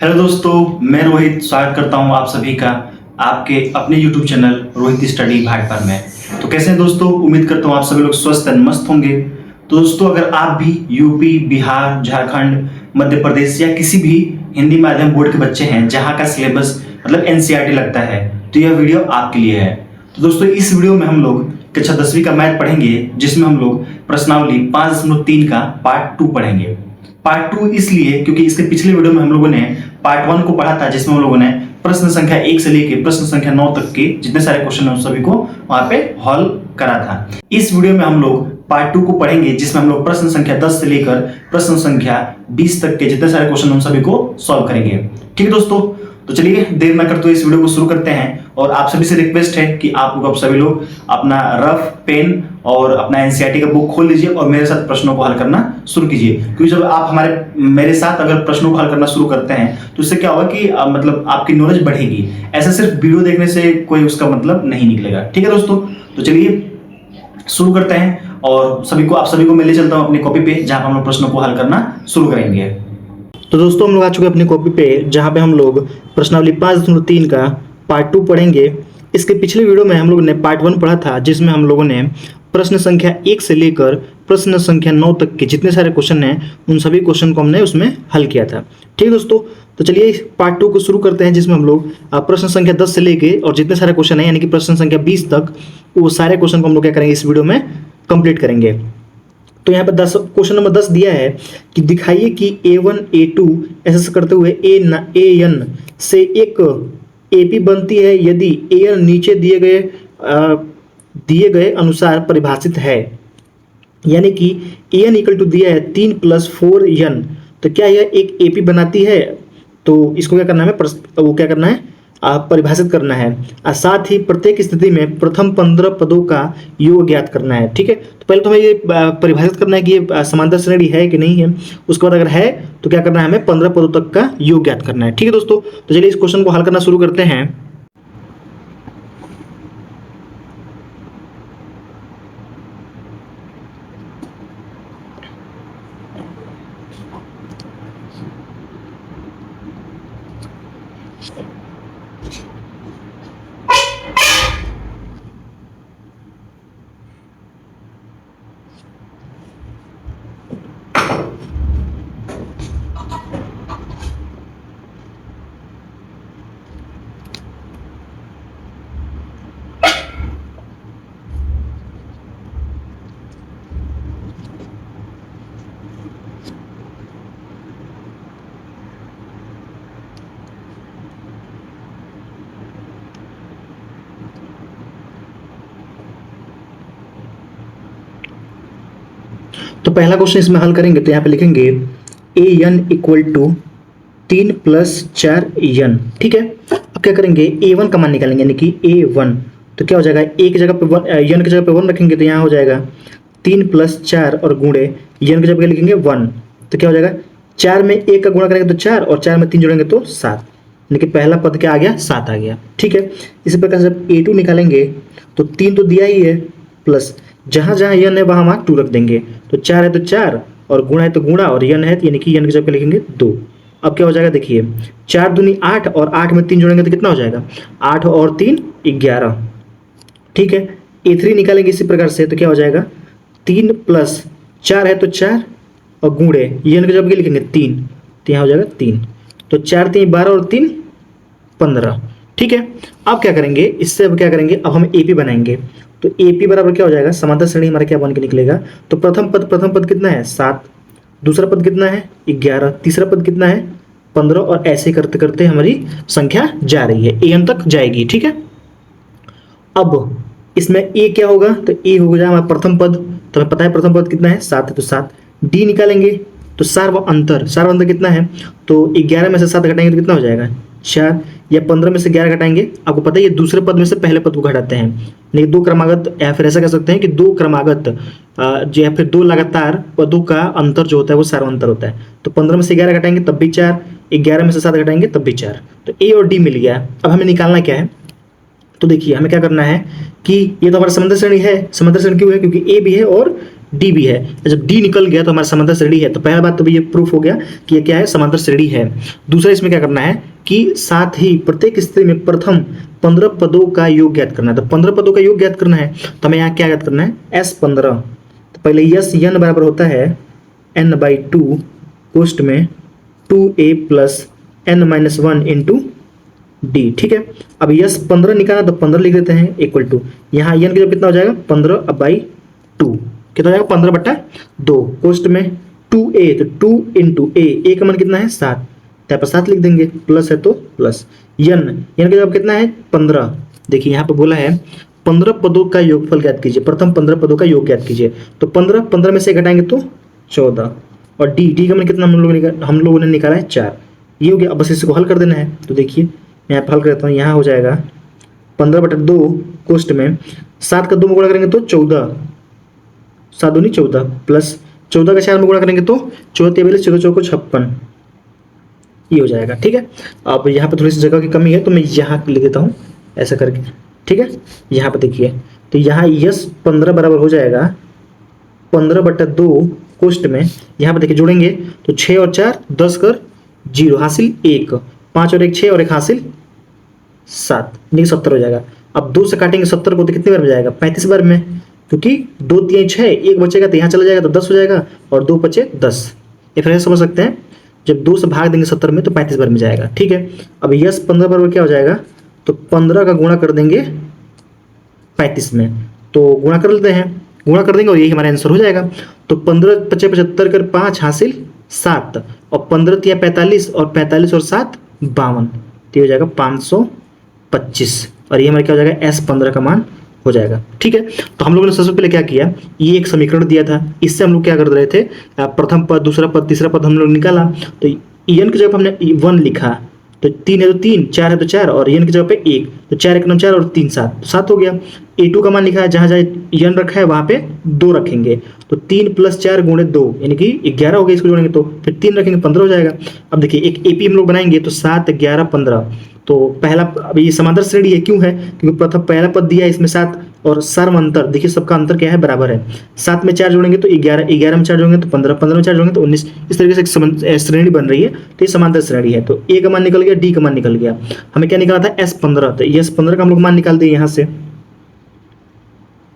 Hello दोस्तों, मैं रोहित स्वागत करता हूं आप सभी का आपके अपने YouTube channel Rohit study Bhatpar में। तो कैसे हैं दोस्तों, उम्मीद करता हूं आप सभी लोग स्वस्थ एंड मस्त होंगे। तो दोस्तों, अगर आप भी यूपी, बिहार, झारखंड, मध्य प्रदेश या किसी भी हिंदी माध्यम बोर्ड के बच्चे हैं जहां का सिलेबस मतलब एनसीईआरटी लगता है, तो यह वीडियो आपके लिए है। तो दोस्तों, इस वीडियो में हम लोग कक्षा 10वीं का मैथ पढ़ेंगे, जिसमें हम लोग प्रश्नावली 5.3 का पार्ट 2 पढ़ेंगे। पार्ट 2 इसलिए क्योंकि इसके पिछले वीडियो में हम लोगों ने पार्ट 1 को पढ़ा था, जिसमें हम लोगों ने प्रश्न संख्या 1 से लेकर प्रश्न संख्या 9 तक के जितने सारे क्वेश्चन हैं उन सभी को वहां पे हल करा था। इस वीडियो में हम लोग पार्ट 2 को पढ़ेंगे, जिसमें हम लोग प्रश्न संख्या 10 से लेकर प्रश्न संख्या 20 तक के जितने सारे क्वेश्चन उन सभी को सॉल्व करेंगे। ठीक है दोस्तों, तो चलिए देर न करते हुए इस वीडियो को शुरू करते हैं। और आप सभी से रिक्वेस्ट है कि आप लोग सभी लोग अपना रफ पेन और अपना एनसीईआरटी का बुक खोल लीजिए और मेरे साथ प्रश्नों को हल करना शुरू कीजिए। क्योंकि जब आप मेरे साथ अगर प्रश्नों को हल करना शुरू करते हैं तो इससे क्या होगा कि मतलब आपकी नॉलेज बढ़ेगी। ऐसा सिर्फ वीडियो देखने से कोई उसका मतलब नहीं निकलेगा। ठीक है दोस्तों, तो चलिए शुरू करते हैं और आप सभी को मैं ले चलता हूँ अपनी कॉपी पे, जहां हम लोग प्रश्नों को हल करना शुरू करेंगे। तो दोस्तों, हम लोग आ चुके हैं अपनी कॉपी पे, जहां पे हम लोग प्रश्नावली 5.3 का पार्ट 2 पढ़ेंगे। इसके पिछले वीडियो में हम लोगों ने पार्ट 1 पढ़ा था, जिसमें हम लोगों ने प्रश्न संख्या 1 से लेकर प्रश्न संख्या 9 तक के जितने सारे क्वेश्चन हैं उन सभी क्वेश्चन को हमने उसमें हल किया था। ठीक है दोस्तों, तो चलिए पार्ट 2 को शुरू करते हैं, जिसमें हम लोग प्रश्न संख्या 10 से लेके और जितने सारे क्वेश्चन हैं यानी कि प्रश्न संख्या 20 तक, वो सारे क्वेश्चन को हम लोग क्या करेंगे इस वीडियो में कंप्लीट करेंगे। तो यहाँ पर क्वेश्चन नंबर 10 दिया है कि दिखाइए कि A1 A2 ऐसा करते हुए AN से एक AP बनती है यदि AN नीचे दिए गए अनुसार परिभाषित है। यानी कि AN इक्वल टू दिया है 3 + 4N, तो क्या यह एक AP बनाती है? तो इसको क्या करना है, वो क्या करना है, परिभाषित करना है। और साथ ही प्रत्येक स्थिति में प्रथम 15 पदों का योग ज्ञात करना है। ठीक है, तो पहले तो हमें ये परिभाषित करना है कि ये समांतर श्रेणी है कि नहीं है। उसके बाद अगर है तो क्या करना है, हमें 15 पदों तक का योग ज्ञात करना है। ठीक है दोस्तों, तो चलिए इस क्वेश्चन को हल करना शुरू करते हैं। तो पहला क्वेश्चन इसमें हल करेंगे तो यहाँ पे लिखेंगे AN इक्वल टू 3 + 4N। ठीक है, अब क्या करेंगे, A1 का मान निकालेंगे यानी कि A1। तो क्या हो जाएगा, एक जगह पे N की जगह पे 1 रखेंगे तो यहाँ हो जाएगा 3 + 4 और गुणे N की जगह पे लिखेंगे 1। तो क्या हो जाएगा, 4 में 1 का गुणा करेंगे तो 4 और 4 में 3 जोड़ेंगे तो 7, यानी कि पहला पद क्या आ गया, 7 आ गया। ठीक है, इसी प्रकार से जब A2 निकालेंगे तो 3 तो दिया ही है, प्लस जहाँ जहाँ N है वहाँ 2 रख देंगे। तो 4 है तो 4 और गुणा है तो गुणा और N है यानी कि N की जगह पे लिखेंगे 2। अब क्या हो जाएगा, देखिए 4 दूनी 8 और 8 में 3 जोड़ेंगे तो कितना हो जाएगा, 8 और 3 11। ठीक है, A3 निकालेंगे इसी प्रकार से तो क्या हो जाएगा, 3 + 4 है तो 4 और गुणे N की जगह पे लिखेंगे 3, तो यहाँ हो जाएगा 3। तो 4 3 12 और 3 15। ठीक है, अब क्या करेंगे, इससे अब क्या करेंगे, अब हम AP बनाएंगे। तो AP बराबर क्या हो जाएगा, समांतर श्रेणी हमारा क्या बन के निकलेगा, तो प्रथम पद कितना है, 7, दूसरा पद कितना है, 11, तीसरा पद कितना है, 15, और ऐसे करते करते हमारी संख्या जा रही है, AN तक जाएगी। ठीक है, अब इसमें A क्या होगा, तो A हो जाएगा हमारा प्रथम पद, तो हमें पता है प्रथम पद कितना है, 7 है तो 7। D निकालेंगे तो सार्व अंतर कितना है, तो 11 में से 7 घटाएंगे तो कितना हो जाएगा, 4, या 15 में से 11 घटाएंगे, आपको पता है ये दूसरे पद में से पहले पद को घटाते हैं, नहीं 2 क्रमागत, या फिर ऐसा कह सकते हैं कि 2 क्रमागत जो या फिर 2 लगातार पदों का अंतर जो होता है वो सार्वंतर होता है। तो 15 में से 11 घटाएंगे तब भी 4, 11 में से 7 घटाएंगे तब भी 4, तो A और D मिल गया। अब हमें निकालना क्या है, तो देखिए हमें क्या करना है कि ये तो हमारा समांतर श्रेणी है। समांतर श्रेणी क्यों है? क्योंकि ए भी है और डी भी है। जब डी निकल गया तो हमारा समांतर श्रेणी है। तो पहला बात तो ये प्रूफ हो गया कि ये क्या है, समांतर श्रेणी है। दूसरा इसमें क्या करना है कि साथ ही प्रत्येक स्थिति में प्रथम 15 पदों का योग ज्ञात करना है। तो 15 पदों का योग ज्ञात करना है तो हमें यहाँ क्या ज्ञात करना है, S15। तो पहले यस यन बराबर होता है n/2 कोष्ठ में 2a plus n-1 into D. ठीक है, अब यस 15 निकाला तो 15 लिख देते हैं इक्वल टू, यहाँ यन का जब कितना हो जाएगा 15/2, कितना हो जाएगा 15/2 कोष्ठ में 2a, तो 2 इंटू ए का मान कितना है 7, यहाँ पर 7 लिख देंगे, प्लस है तो प्लस यन का जब कितना है 15। देखिए यहाँ पे बोला है 15 पदों का योगफल ज्ञात कीजिए, प्रथम 15 पदों का योग ज्ञात कीजिए। तो 15 में से घटाएंगे तो 14, और डी का मान कितना हम लोगों ने निकाला है 4। ये हो गया। अब बस इसको हल कर देना है। तो देखिए मैं यहाँ पर हल करता हूँ, यहाँ हो जाएगा 15/2 कोष्ठ में 7 का 2 में गुणा करेंगे तो 14, 7 दूनी 14 प्लस 14 का 4 में गुणा करेंगे तो 14 14 चौको 56, ये हो जाएगा। ठीक है, अब यहाँ पे थोड़ी सी जगह की कमी है तो मैं यहाँ लिख देता हूँ ऐसा करके। ठीक है, यहाँ पे देखिए तो यहाँ यस 15 बराबर हो जाएगा 15/2 कोष्ठ में, यहाँ पे देखिए जोड़ेंगे तो 6 और 4 10 कर 0 हासिल 1, 5 और 1 6 और 1 हासिल 7, यानी 70 हो जाएगा। अब 2 से काटेंगे 70 को तो कितने बार में जाएगा 35 बार में, क्योंकि 2 3 6 1 बचेगा तो यहाँ चला जाएगा तो 10 हो जाएगा, और 2 बचे 10। ये फिर समझ सकते हैं, जब 2 से भाग देंगे 70 में तो 35 बार में जाएगा। ठीक है, अब यस 15 बराबर क्या हो जाएगा, तो 15 का गुणा कर देंगे 35 में, तो गुणा कर लेते हैं, गुणा कर देंगे और यही हमारा आंसर हो जाएगा। तो 15 × 75 कर 5 हासिल 7, और 15 × 45 और 45 और 7 52, तो ये हो जाएगा 525, और ये हमारा क्या हो जाएगा S15 का मान हो जाएगा। ठीक है, तो हम लोगों ने सबसे पहले क्या किया, ये एक समीकरण दिया था, इससे हम लोग क्या कर रहे थे, प्रथम पद, दूसरा पद, तीसरा पद हम लोग निकाला। तो एन की जगह हमने 1 लिखा, तो 3 है तो 3, 4 है तो 4, और एन की जगह पे 1, तो 4 1 9 4 और 3 7, तो 7 हो गया। A2 का मान लिखा है, जहाँ जहाँ एन रखा है वहाँ पे 2 रखेंगे, तो 3 + 4 × 2 यानी कि 11 हो गया। इसको जोड़ेंगे तो फिर 3 रखेंगे 15 हो जाएगा। अब देखिए एक AP हम लोग बनाएंगे तो 7 11 15, तो पहला, अब ये समांतर श्रेणी है, क्यों है, क्योंकि प्रथम पहला पद दिया है इसमें 7, और सर्व अंतर देखिए सबका अंतर क्या है, बराबर है। 7 में 4 जोड़ेंगे तो 11, 11 में 4 जोड़ेंगे तो 15, 15 में 4 जोड़ेंगे तो 19। इस तरीके से एक श्रेणी बन रही है, तो ये समांतर श्रेणी है। तो A का मान निकल गया, D का मान निकल गया, हमें क्या निकाला था S15, तो S15 का हम लोग मान निकाल दिए यहाँ से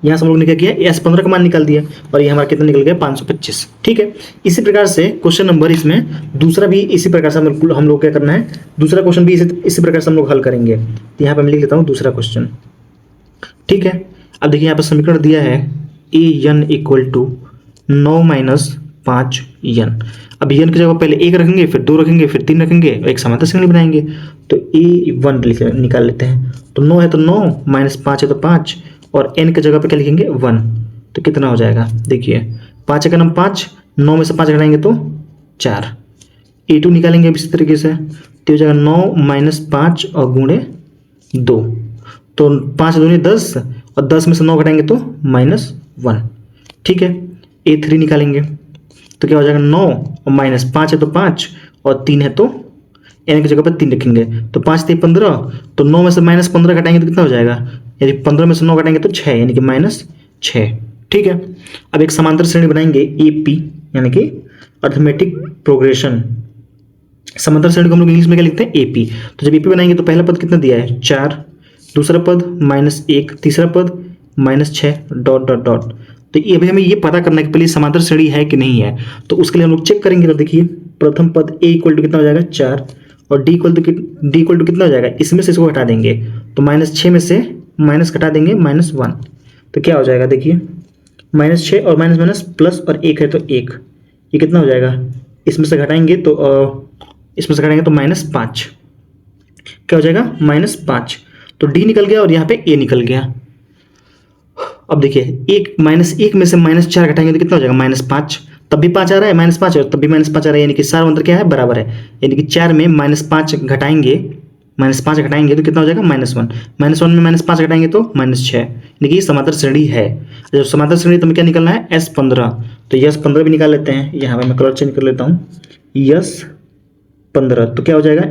हम लोग ने क्या किया, S15 का मान निकाल दिया, और ये हमारा कितना निकल गया 525। ठीक है, इसी प्रकार से क्वेश्चन नंबर इसमें दूसरा भी इसी प्रकार से हम लोग क्या करना है, दूसरा क्वेश्चन भी इसी प्रकार से हम लोग हल करेंगे। तो यहाँ पे मैं लिख लेता हूँ दूसरा क्वेश्चन। ठीक है, अब देखिए यहाँ पर समीकरण दिया है AN = 9 - 5n। अब n की जगह पहले 1 रखेंगे, फिर 2 रखेंगे, फिर 3 रखेंगे, और एक समांतर श्रेणी बनाएंगे। तो A1 निकाल लेते हैं, तो 9 है तो 9, -5 है तो 5, और n की जगह पे क्या लिखेंगे 1, तो कितना हो जाएगा, देखिए 5 का नाम 5, 9 में से 5 घटाएंगे तो 4। A2 निकालेंगे इसी तरीके से, तो हो जाएगा 9 - 5 और गुणे 2, तो 5 दूनी 10, और 10 में से 9 घटाएंगे तो -1। ठीक है, A3 निकालेंगे तो क्या हो जाएगा 9 और -5 है तो 5, और 3 है तो n की जगह पर 3 रखेंगे, तो 5 3 15, तो 9 में से -15 घटाएंगे तो कितना हो जाएगा, यदि 15 में से 9 घटाएंगे तो 6, यानी कि -6। ठीक है, अब एक समांतर श्रेणी बनाएंगे AP, यानी कि अर्थमेटिक प्रोग्रेशन। समांतर श्रेणी को हम लोग इंग्लिश में क्या लिखते हैं, AP। तो जब AP बनाएंगे तो पहला पद कितना दिया है 4, दूसरा पद -1, तीसरा पद -6 ... तो ये अभी हमें ये पता करना है कि पहले समांतर श्रेणी है कि नहीं है, तो उसके लिए हम लोग चेक करेंगे। तो देखिए प्रथम पद A = कितना हो जाएगा 4, और D = कितना हो जाएगा, इसमें से इसको हटा देंगे, तो -6 में से माइनस घटा देंगे -1, तो क्या हो जाएगा, देखिए -6 और माइनस प्लस और 1 है तो 1, ये कितना हो जाएगा, इसमें से घटाएंगे तो -5, क्या हो जाएगा -5, तो D निकल गया और यहाँ पे A निकल गया। अब देखिए -1 में से -4 घटाएंगे तो कितना हो जाएगा -5, तब भी 5 आ रहा है, -5 और तब भी -5 आ रहा है, यानी कि सारा अंतर क्या है, बराबर है। यानी कि 4 में -5 घटाएंगे तो कितना हो जाएगा -1, -1 में -5 घटाएंगे तो -6, यानी कि समांतर श्रेणी है। जब समांतर श्रेणी तो हमें क्या निकालना है S15, तो S15 भी निकाल लेते हैं। यहाँ पे मैं कलर चेंज कर लेता हूँ, S15 तो क्या हो जाएगा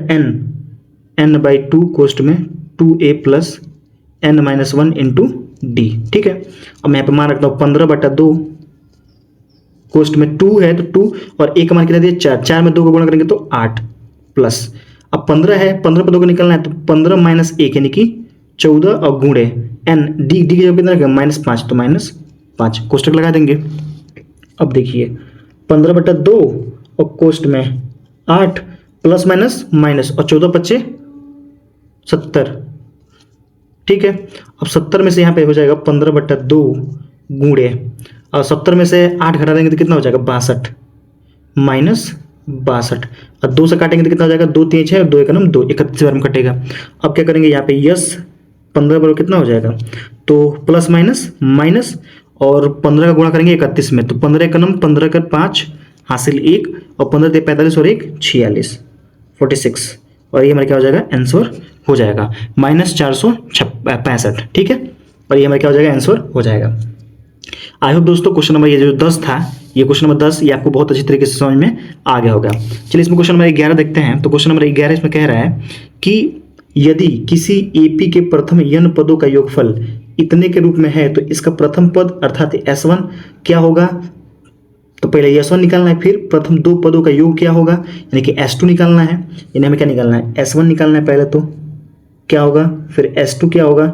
n/2 कोष्ठ में 2a + n minus one into D. ठीक है, अब मैं यहाँ पे मान रखता हूँ 15/2, कोष्ट में 2 है तो 2 और a का मान कितना दिया 4, 4 में 2 को गुणा करेंगे तो 8 प्लस, अब 15 है, 15 पर 2 को निकलना है तो 15 माइनस 1 यानी कि 14 और गुणे n, डी की जगह कितना रखेगा -5 तो -5, कोष्टक लगा देंगे। अब देखिए 15/2 और कोष्ट में 8 प्लस माइनस माइनस और 14 बच्चे 70। ठीक है, अब 70 में से यहाँ पे हो जाएगा 15/2 गुणे, और 70 में से 8 घटा देंगे तो कितना हो जाएगा 62 माइनस 62, और 2 से काटेंगे तो कितना हो जाएगा 2 3 6 और 2 1 9 2, 31 बार में कटेगा। अब क्या करेंगे यहाँ पे यस 15 बराबर कितना हो जाएगा, तो प्लस माइनस माइनस और 15 का गुणा करेंगे 31 में तो 15 1 9 15 का 5 हासिल 1 और 15 ते 45 और 1 46 46, और ये हमारा क्या हो जाएगा आंसर हो जाएगा -465। ठीक है, और ये हमारा क्या हो जाएगा आंसर हो जाएगा। आई होप दोस्तों क्वेश्चन नंबर ये जो 10 था, ये क्वेश्चन नंबर 10 ये आपको बहुत अच्छी तरीके से समझ में आ गया होगा। चलिए इसमें क्वेश्चन नंबर 11 देखते हैं। तो क्वेश्चन नंबर 11 इसमें कह रहा है कि यदि किसी एपी के प्रथम n पदों का योगफल इतने के रूप में है तो इसका प्रथम पद अर्थात S1 क्या होगा। तो पहले S1 निकालना है, फिर प्रथम 2 पदों का योग क्या होगा यानी कि S2 निकालना है, यानी हमें क्या निकालना है S1 निकालना है पहले, तो क्या होगा, फिर S2 क्या होगा,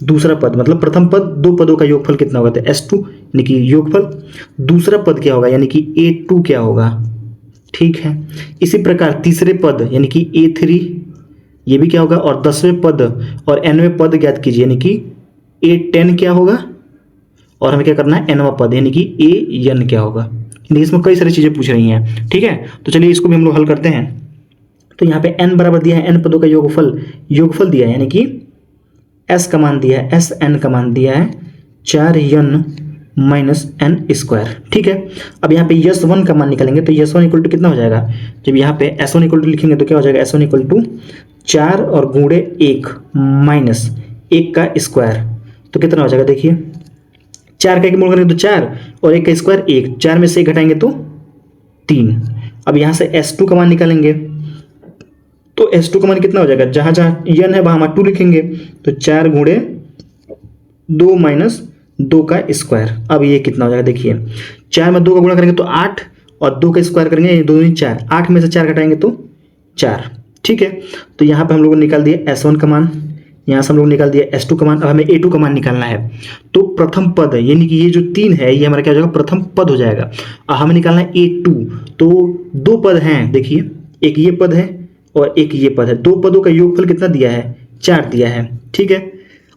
दूसरा पद मतलब प्रथम पद 2 पदों का योगफल कितना होगा तो S2 यानी कि योगफल, दूसरा पद क्या होगा यानी कि A2 क्या होगा। ठीक है, इसी प्रकार तीसरे पद यानी कि A3 ये भी क्या होगा, और 10वें पद और nवें पद ज्ञात कीजिए यानी कि A10 क्या होगा, और हमें क्या करना है nवां पद यानी कि AN क्या होगा। इसमें कई सारी चीज़ें पूछ रही हैं। ठीक है, तो चलिए इसको भी हम लोग हल करते हैं। तो यहाँ पे n बराबर दिया है n पदों का योगफल दिया है यानी कि s का मान दिया है, SN का मान दिया है 4n माइनस n स्क्वायर। ठीक है, अब यहाँ पे S1 का मान निकालेंगे तो S1 इक्वल टू कितना हो जाएगा, जब यहाँ पे S1 इक्वल टू लिखेंगे तो क्या हो जाएगा S1 इक्वल टू 4 और गुणे 1 माइनस 1 का स्क्वायर, तो कितना हो जाएगा देखिए 4 का एक मूल करेंगे तो 4 और 1 का स्क्वायर 1, 4 में से 1 घटाएंगे तो 3। अब यहाँ से S2 का मान निकालेंगे तो S2 का मान कितना हो जाएगा, जहाँ जहाँ n है वहाँ हम 2 लिखेंगे तो 4 गुणे 2 माइनस 2 का स्क्वायर। अब ये कितना हो जाएगा देखिए 4 में 2 का गुणा करेंगे तो 8 और 2 का स्क्वायर करेंगे ये 2 दूनी 4, 8 में से 4 घटाएंगे तो 4। ठीक है, तो यहाँ पे हम लोगों ने निकाल दिया S1 का मान, यहाँ से हम लोग निकाल दिया S2 का मान। अब हमें A2 का मान निकालना है, तो प्रथम पद यानी कि ये जो 3 है ये हमारा क्या हो जाएगा प्रथम पद हो जाएगा। अब हमें निकालना है A2, तो 2 पद हैं देखिए, एक ये पद है और एक ये पद है, 2 पदों का योगफल कितना दिया है 4 दिया है। ठीक है,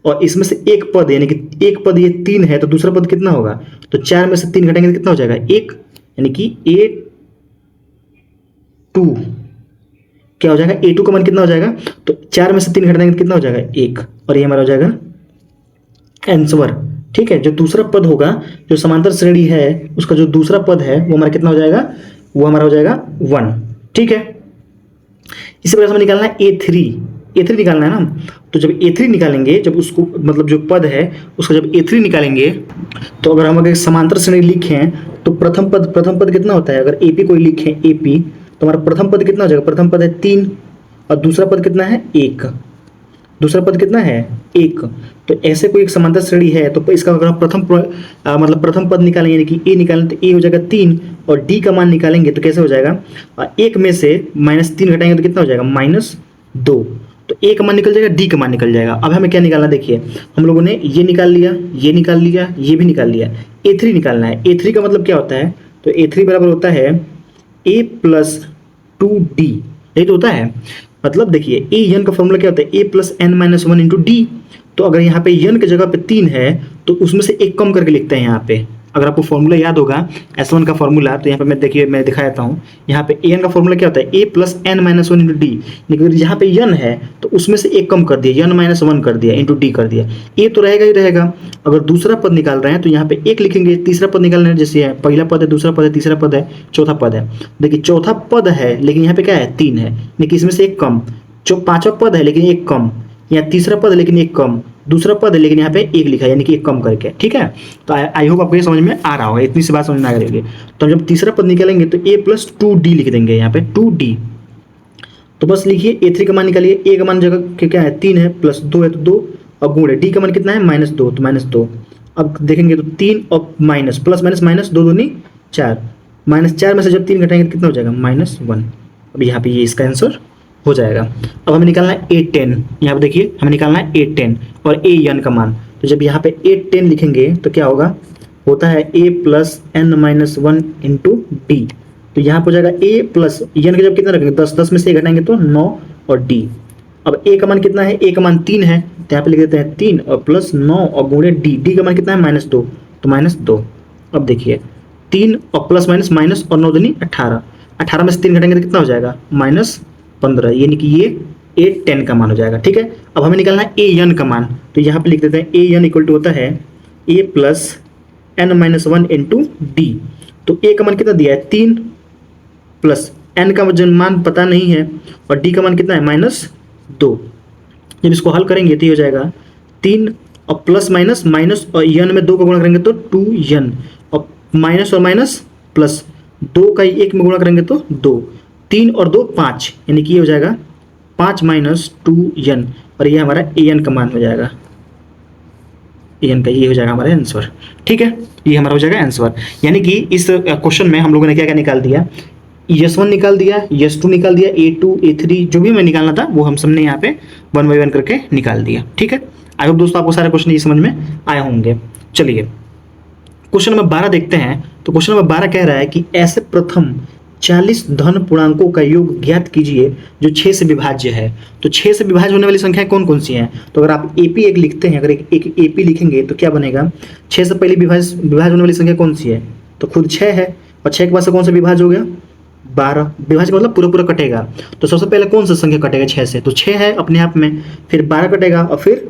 और इसमें से एक पद यानी कि एक पद ये 3 है तो दूसरा पद कितना होगा, तो 4 में से 3 घटाएंगे तो कितना हो जाएगा 1, यानी कि A2 क्या हो जाएगा, A2 का मान कितना हो जाएगा, तो 4 में से 3 घटा देंगे तो कितना हो जाएगा 1, और ये हमारा हो जाएगा आंसर। ठीक है, जो दूसरा पद होगा जो समांतर श्रेणी है उसका जो दूसरा पद है वो हमारा कितना हो जाएगा, वो हमारा हो जाएगा 1। ठीक है, इसी प्रकार से हमें निकालना है A3 निकालना है ना, तो जब A3 निकालेंगे, जब उसको मतलब जो पद है उसका जब A3 निकालेंगे तो अगर हम अगर समांतर श्रेणी लिखें तो प्रथम पद कितना होता है, अगर AP कोई लिखें AP तो हमारा प्रथम पद कितना हो जाएगा, प्रथम पद है 3 और दूसरा पद कितना है 1, दूसरा पद कितना है 1। तो ऐसे कोई एक समांतर श्रेणी है तो इसका अगर हम प्रथम पद निकालेंगे यानी कि A निकालें तो A हो जाएगा 3 और D का मान निकालेंगे तो कैसे हो जाएगा, 1 में से -3 घटाएंगे तो कितना हो जाएगा -2, तो A का मान निकल जाएगा, D का मान निकल जाएगा। अब हमें क्या निकालना देखिए, हम लोगों ने ये निकाल लिया, ये निकाल लिया, ये भी निकाल लिया, A3 निकालना है। A3 का मतलब क्या होता है, तो A3 बराबर होता है A + 2D, यही तो होता है। मतलब देखिए AN का फॉर्मूला क्या होता है, A + n - 1 × D। तो अगर यहाँ पे n की जगह पे 3 है तो उसमें से एक कम करके लिखते हैं यहाँ पे। अगर आपको फॉर्मूला याद होगा S1 का फॉर्मूला, तो यहाँ पे मैं दिखा देता हूँ। यहाँ पे AN का फॉर्मूला क्या होता है, A + n - 1 × D। लेकिन यहाँ पे n है तो उसमें से एक कम कर दिया, n - 1 कर दिया × D कर दिया, A तो रहेगा ही रहेगा। अगर दूसरा पद निकाल रहे हैं तो यहाँ पे 1 लिखेंगे, तीसरा पद निकाल रहे हैं जैसे है पहला पद है, दूसरा पद है, तीसरा पद है, चौथा पद है। देखिए चौथा पद है लेकिन यहाँ पे क्या है 3 है, लेकिन इसमें से एक कम, पांचवा पद है लेकिन एक कम, यहाँ तीसरा पद है लेकिन एक कम, दूसरा पद है लेकिन यहाँ पे 1 लिखा है यानी कि एक कम करके। ठीक है, तो आई होप आपको ये समझ में आ रहा होगा, इतनी सी बात समझ में आ गई। तो हम जब तीसरा पद निकालेंगे तो A + 2D लिख देंगे यहाँ पे 2D। तो बस लिखिए A3 का मान निकालिए, A का मान जगह क्या है 3 है, +2 है तो 2 और गुणे डी का मान कितना है -2, तो -2। अब देखेंगे तो 3 और माइनस प्लस माइनस माइनस 2 दूनी 4, -4 में से जब 3 घटाएंगे तो कितना हो जाएगा -1। अब यहाँ पे ये इसका आंसर हो जाएगा। अब हमें निकालना है A10, यहाँ पे देखिए हमें निकालना है A10 और AN का मान। तो जब यहाँ पे A10 लिखेंगे तो क्या होगा, होता है A plus n-1 into D. तो यहाँ पर हो जाएगा A प्लस n का जब कितना रखेंगे 10, 10 में से घटाएंगे तो 9 और D। अब A का मान कितना है, A का मान 3 है तो यहाँ पे लिख देते हैं 3 और प्लस 9 और गुणे D का मान कितना है -2, तो -2। अब देखिए 3 और प्लस माइनस माइनस और 9 दूनी 18, 18 में से 3 घटाएंगे तो कितना हो जाएगा -15, यानी कि ये A10 का मान हो जाएगा। ठीक है, अब हमें निकालना है AN का मान। तो यहाँ पे लिख देते हैं AN इक्वल टू होता है A plus n-1 into D. तो A का मान कितना दिया है 3 प्लस n का मान पता नहीं है और D का मान कितना है -2। जब इसको हल करेंगे तो ये हो जाएगा 3 और प्लस माइनस माइनस और n में 2 का गुणा करेंगे तो 2n और माइनस और माइनस प्लस 2 का 1 में गुणा करेंगे तो 2, 3 और 2 5, यानी कि ये हो जाएगा 5 माइनस 2n और ये हमारा an का मान हो जाएगा। an का ये हो जाएगा हमारा आंसर। ठीक है, ये हमारा हो जाएगा आंसर। यानी कि इस क्वेश्चन में हम लोगों ने क्या क्या निकाल दिया, S1 निकाल दिया, S2 निकाल दिया, A2 A3 जो भी हमें निकालना था वो हम सबने यहाँ पे 1 बाय 1 करके निकाल दिया। ठीक है, आई होप दोस्तों आपको सारे क्वेश्चन ये समझ में आए होंगे। चलिए क्वेश्चन नंबर 12 देखते हैं। तो क्वेश्चन नंबर 12 कह रहा है कि ऐसे प्रथम 40 धन पूर्णांकों का योग ज्ञात कीजिए जो 6 से विभाज्य है। तो 6 से विभाज्य होने वाली संख्याएं कौन कौन सी हैं, तो अगर आप AP एक लिखते हैं, अगर एक AP लिखेंगे तो क्या बनेगा, 6 से पहले विभाज्य होने वाली संख्या कौन सी है, तो खुद 6 है और 6 के बाद से कौन सा विभाज्य हो गया 12, विभाज्य का मतलब पूरा पूरा कटेगा। तो सबसे पहले कौन सा संख्या कटेगा 6 से, तो 6 है अपने आप में, फिर 12 कटेगा और फिर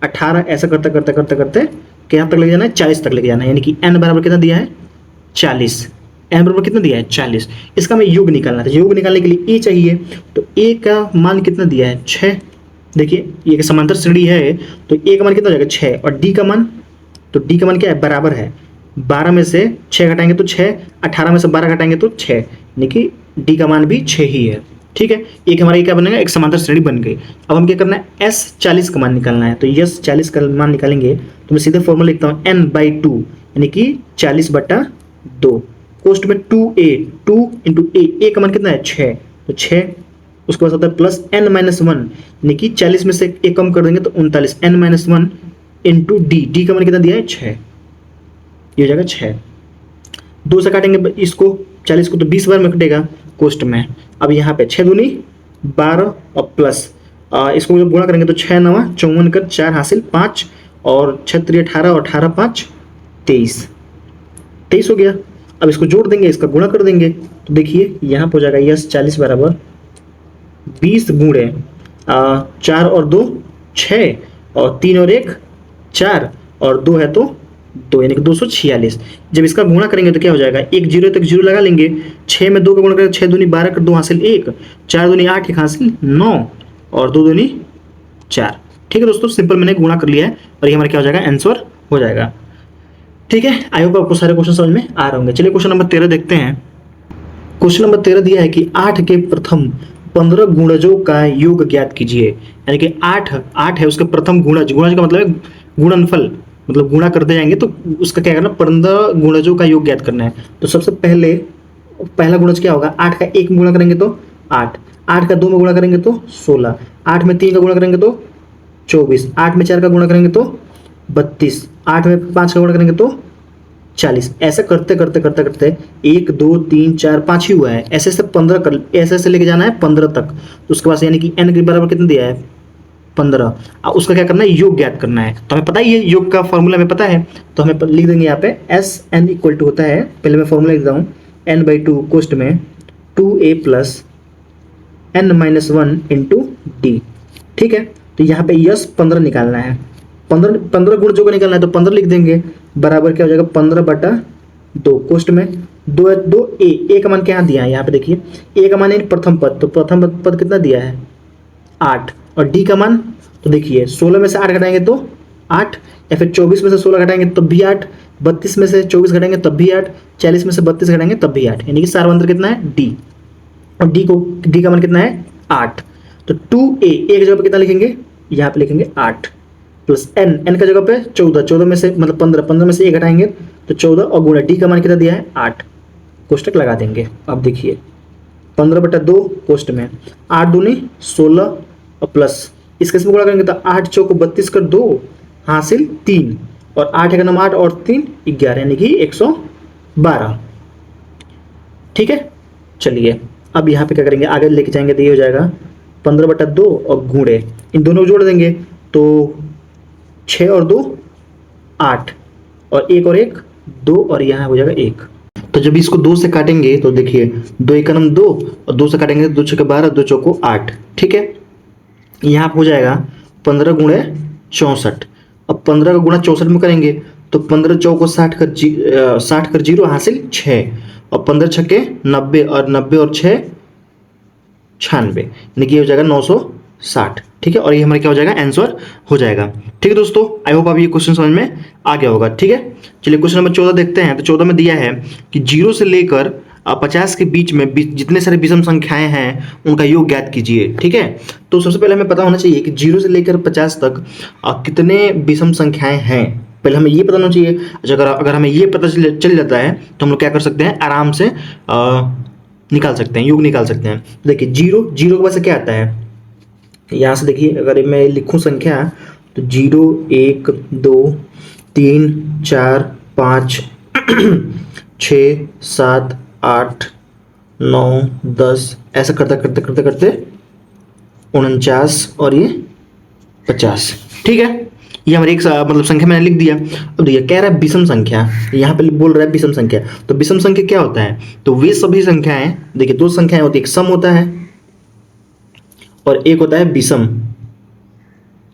18, ऐसा करते करते करते करते यहाँ तक लेके जाना है 40 तक लेके जाना है, यानी कि n बराबर कितना दिया है 40, n बराबर कितना दिया है 40। इसका हमें योग निकालना था, योग निकालने के लिए a चाहिए, तो a का मान कितना दिया है 6। देखिए ये एक समांतर श्रेणी है तो a का मान कितना हो जाएगा 6 और d का मान, तो d का मान क्या है बराबर है 12 में से 6 घटाएंगे तो 6, 18 में से 12 घटाएंगे तो 6, यानी कि d का मान भी 6 ही है। ठीक है, एक हमारा क्या बनेगा, एक समांतर श्रेणी बन गई। अब हम क्या करना है S40 का मान निकालना है। तो S40 का मान निकालेंगे तो मैं सीधे फॉर्मूला लिखता हूँ n/2, यानी कि 40/2, कोष्ट में 2a, 2 इंटू a का मान कितना है 6, तो 6, उसके बाद होता है प्लस n-1, यानी कि 40 में से 1 कम कर देंगे तो 39, n-1 इंटू d का मान कितना दिया है 6, ये हो जाएगा 6। 2 से काटेंगे इसको 40 को तो 20 बार में कटेगा कोष्ट में। अब यहाँ पे 6 दूनी 12 और प्लस इसको जब गुणा करेंगे तो 6 9 54 कर 4 हासिल 5 और 6 3 18 और 18 5 23 हो गया। अब इसको जोड़ देंगे, इसका गुणा कर देंगे तो देखिए यहाँ पर हो जाएगा S40 बराबर 20 गुणे 4 और 2 6 और 3 और 1 4 और 2 है तो 2, यानी कि 246। जब इसका गुणा करेंगे तो क्या हो जाएगा, 1 0 तक 0 लगा लेंगे, 6 में 2 का गुणा करेंगे 6 दूनी 12 कर 2 हासिल 1, 4 दूनी 8 1 हासिल 9 और 2 दूनी 4। ठीक है दोस्तों, सिंपल मैंने गुणा कर लिया है और ये हमारा क्या हो जाएगा आंसर हो जाएगा। ठीक है, आई होप आपको सारे क्वेश्चन समझ में आ रहे होंगे। चलिए क्वेश्चन नंबर 13 देखते हैं। क्वेश्चन नंबर 13 दिया है कि 8 के प्रथम 15 गुणजों का योग ज्ञात कीजिए, यानी कि 8 है उसके प्रथम गुणज का मतलब है गुणनफल, मतलब गुणा करते जाएंगे तो उसका क्या करना 15 गुणजों का योग ज्ञात करना है। तो सबसे पहला गुणज क्या होगा, 8 का 1 में गुणा करेंगे तो 8, 8 का 2 में गुणा करेंगे तो 16, 8 में 3 का गुणा करेंगे तो 24, 8 में 4 का गुणा करेंगे तो 32, 8 में 5 का गुणा करेंगे तो 40। ऐसा करते करते करते करते 1 2 3 4 5 ही हुआ है, ऐसे से 15 कर, ऐसे लेके जाना है 15 तक। तो उसके बाद यानी कि n के बराबर कितना दिया है 15, उसका क्या करना है योग ज्ञात करना है। तो हमें पता ही है योग का फॉर्मूला हमें पता है, तो हमें लिख देंगे यहाँ पे Sn इक्वल टू होता है, पहले मैं फॉर्मूला लिखता हूँ n/2 कोष्ट में 2a plus n-1 into D. ठीक है, तो यहाँ पे यस 15 निकालना है, 15 गुण जो को निकालना है तो 15 लिख देंगे, बराबर क्या हो जाएगा 15/2 कोष्ट में 2 a का मान क्या दिया है, यहाँ पे देखिए a का मान है प्रथम पद, तो प्रथम पद कितना दिया है 8 और d का मान तो देखिए 16 में से 8 घटाएंगे तो 8, या फिर 24 में से 16 घटाएंगे तब भी 8, 32 में से 24 घटाएंगे तब भी 8, 40 में से 32 घटाएंगे तब भी 8, यानी कि सार्वंत्र कितना है d, और d का मान कितना है 8। तो 2a एक जगह पे कितना लिखेंगे, यहाँ पे लिखेंगे 8, प्लस एन, एन का जगह पे 14, 14 में से मतलब 15, 15 में से 1 घटाएंगे तो 14 और गुणा डी का मान कितना दिया है 8, कोष्टक लगा देंगे। अब देखिए 15/2 कोष्ट में 8 दूनी 16 और प्लस इसके से गुणा करेंगे तो 8 चौको 32 कर 2 हासिल 3 और 8 का नाम 8 और 3 11 यानी कि 112। ठीक है, चलिए अब यहाँ पे क्या करेंगे, आगे लेके जाएंगे तो ये हो जाएगा 15/2 और गुणे इन दोनों को जोड़ देंगे तो 6 और 2 8 और 1 और 1 2 और यहाँ हो जाएगा 1। तो जब इसको 2 से काटेंगे तो देखिए 2 1 का नाम 2 और 2 से काटेंगे 2 6 12 2 चौको 8। ठीक है, यहाँ हो जाएगा 15 गुणे 64। अब 15 का गुणा 64 में करेंगे तो 15 चौको 60 कर 0 हासिल 6 और 15 छक्के 90 और 90 और 6 96 यानी कि हो जाएगा 960। ठीक है, और ये हमारा क्या हो जाएगा, आंसर हो जाएगा। ठीक है दोस्तों, आई होप आप ये क्वेश्चन समझ में आ गया होगा। ठीक है, चलिए क्वेश्चन नंबर 14 देखते हैं। तो 14 में दिया है कि 0 से लेकर 50 के बीच में जितने सारे विषम संख्याएं हैं उनका योग ज्ञात कीजिए। ठीक है, तो सबसे पहले हमें पता होना चाहिए कि 0 से लेकर 50 तक कितने विषम संख्याएं हैं, पहले हमें ये पता होना चाहिए। अच्छा, अगर हमें ये पता चल जाता है तो हम लोग क्या कर सकते हैं, आराम से निकाल सकते हैं, योग निकाल सकते हैं। देखिए 0 0 के बाद से क्या आता है, यहाँ से देखिए अगर मैं लिखूं संख्या तो 0 1 2 3 4 5 6 7 8 9 10 ऐसा करते करते करते करते 49 और ये 50। ठीक है, ये हमारी एक मतलब संख्या मैंने लिख दिया। अब देखिए कह रहा है विषम संख्या, यहाँ पे बोल रहा है विषम संख्या। तो विषम संख्या क्या होता है, तो वे सभी संख्याएं, देखिए दो संख्याएं होती है, एक सम होता है और एक होता है विषम।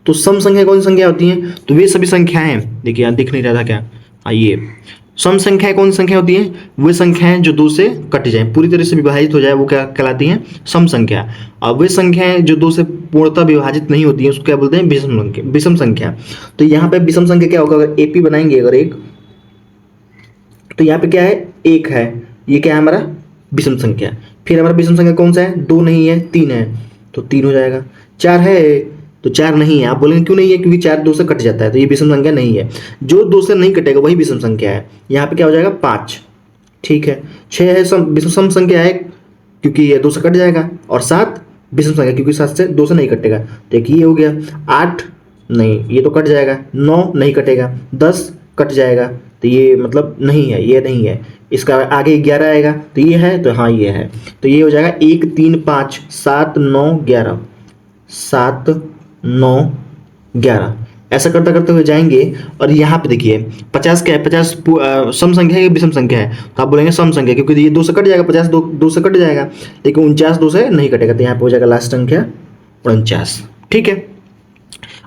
तो सम संख्या कौन सी संख्या होती है, तो वे सभी संख्याएं, देखिए यहाँ दिख नहीं रहा था क्या, आइए सम संख्याएं कौन सी संख्या होती है, वे संख्याएं जो 2 से कट जाए, पूरी तरह से विभाजित हो जाए, वो क्या कहलाती हैं, सम संख्या। और वे संख्याएं जो 2 से पूर्णतः विभाजित नहीं होती हैं उसको क्या बोलते हैं, विषम संख्या। तो यहाँ पे विषम संख्या क्या होगा, अगर एपी बनाएंगे अगर एक, तो यहाँ पे क्या है, 1 है, ये क्या है हमारा विषम संख्या। फिर हमारा विषम संख्या कौन सा है, 2 नहीं है 3 है, तो 3 हो जाएगा। 4 है तो 4 नहीं है, आप बोलेंगे क्यों नहीं है, क्योंकि 4 2 से कट जाता है, तो ये विषम संख्या नहीं है। जो 2 से नहीं कटेगा वही विषम संख्या है। यहाँ पे क्या हो जाएगा 5। ठीक है, 6 है विषम संख्या है क्योंकि ये 2 से कट जाएगा, और 7 विषम संख्या क्योंकि 7 से 2 से नहीं कटेगा, तो एक ये हो गया। 8 नहीं, ये तो कट जाएगा। 9 नहीं कटेगा। 10 कट जाएगा, तो ये मतलब नहीं है, ये नहीं है। इसका आगे 11 आएगा, तो ये है, तो हाँ ये है, तो ये हो जाएगा 1 3 5 7 9 11 7 9 11 ऐसा करते करते हुए जाएंगे। और यहाँ पे देखिए 50 क्या है, 50 सम संख्या है या विषम संख्या है, तो आप बोलेंगे सम संख्या क्योंकि ये 2 से कट जाएगा, 50 2 से कट जाएगा, लेकिन 49 2 से नहीं कटेगा, तो यहाँ पे हो जाएगा लास्ट संख्या 49। ठीक है,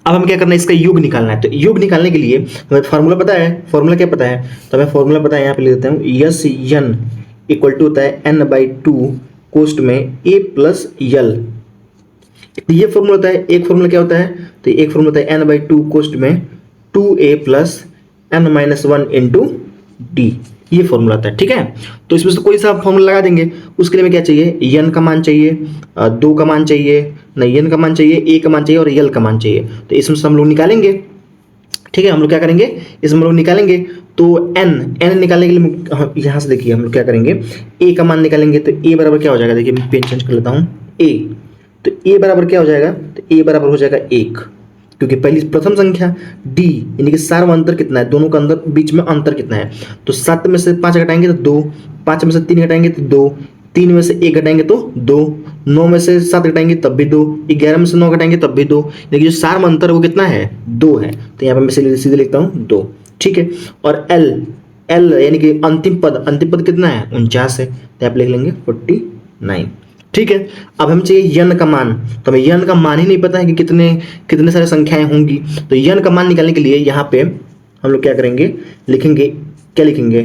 अब हमें क्या करना है, इसका योग निकालना है। तो योग निकालने के लिए हमें फॉर्मूला पता है, फॉर्मूला क्या पता है, तो हमें फॉर्मूला पता है, यहाँ पे लिख देता हूँ, यस एन इक्वल टू होता है n/2 कोष्ट में a प्लस यल। ये फॉर्मूला होता है। एक फॉर्मूला क्या होता है, तो एक फॉर्मूला होता है n/2 कोष्ट में 2a plus n-1 into D, ये फॉर्मूला आता है। ठीक है, तो इसमें से कोई सा फॉर्मूला लगा देंगे। उसके लिए हमें क्या चाहिए, n का मान चाहिए, 2 का मान चाहिए, नहीं n का मान चाहिए, a का मान चाहिए और यल का मान चाहिए। तो इसमें से हम लोग निकालेंगे। ठीक है, हम लोग क्या करेंगे, इसमें हम लोग निकालेंगे। तो n निकालने के लिए यहाँ से देखिए हम लोग क्या करेंगे, a का मान निकालेंगे। तो a बराबर क्या हो जाएगा, देखिए मैं पेन चेंज कर लेता हूँ, a, तो a बराबर क्या हो जाएगा, तो a बराबर हो जाएगा 1, क्योंकि पहली प्रथम संख्या d यानी कि सार्व अंतर कितना है, दोनों का अंदर बीच में अंतर कितना है, तो 7 में से 5 घटाएंगे तो 2, 5 में से 3 घटाएंगे तो 2, 3 में से 1 घटाएंगे तो 2, 9 में से 7 घटाएंगे तब भी 2, 11 में से 9 घटाएंगे तब भी 2, लेकिन जो सार्व अंतर वो कितना है, 2 है, तो यहाँ पे मैं सीधे लिखता हूँ 2। ठीक है, और l यानी कि अंतिम पद कितना है, 49 है, तो यहाँ पे लिख लेंगे 49। ठीक है, अब हम चाहिए n का मान, तो हमें n का मान ही नहीं पता है कि कितने सारे संख्याएं होंगी। तो n का मान निकालने के लिए यहाँ पे हम लोग क्या करेंगे, लिखेंगे, क्या लिखेंगे,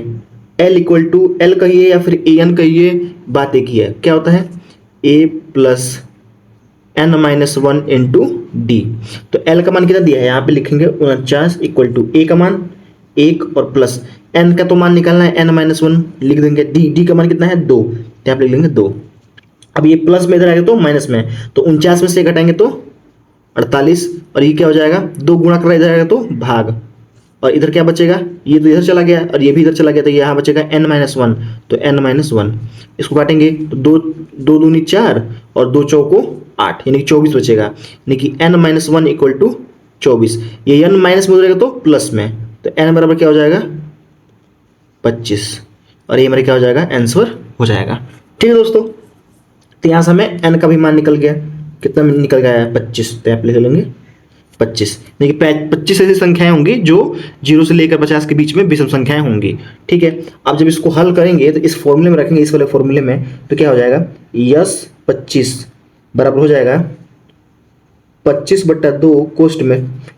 l इक्वल टू l कहिए या फिर an कहिए, बात एक ही है, क्या होता है a plus n-1 into D. तो l का मान कितना दिया है, यहाँ पे लिखेंगे 49 इक्वल टू a का मान 1 और प्लस n का तो मान निकालना है, n-1 लिख देंगे, d का मान कितना है 2, तो यहाँ पे लिख लेंगे 2। अब ये प्लस में इधर आएगा तो माइनस में, तो 49 में से घटाएंगे तो 48, और ये क्या हो जाएगा, 2 गुणा करा जाएगा तो भाग, और इधर क्या बचेगा, ये तो इधर चला गया और ये भी इधर चला गया, तो यहाँ बचेगा n-1, तो n-1 इसको काटेंगे तो 2 दूनी 4 और 2 चौको 8, यानी कि 24 बचेगा, यानी कि n-1 इक्वल टू 24। ये n माइनस में हो जाएगा तो प्लस में, तो n बराबर क्या हो जाएगा 25, और ये हमारे क्या हो जाएगा आंसर हो जाएगा। ठीक है दोस्तों, तो यहाँ से हमें n का भी मान निकल गया, कितना निकल गया है 25, तो आप लिख लेंगे 25, देखिए 25 ऐसी संख्याएं होंगी जो 0 से लेकर 50 के बीच में विषम संख्याएं होंगी। ठीक है, अब जब इसको हल करेंगे तो इस फॉर्मूले में रखेंगे, इस वाले फॉर्मूले में, तो क्या हो जाएगा यस 25 बराबर हो जाएगा 25/2 कोष्ट में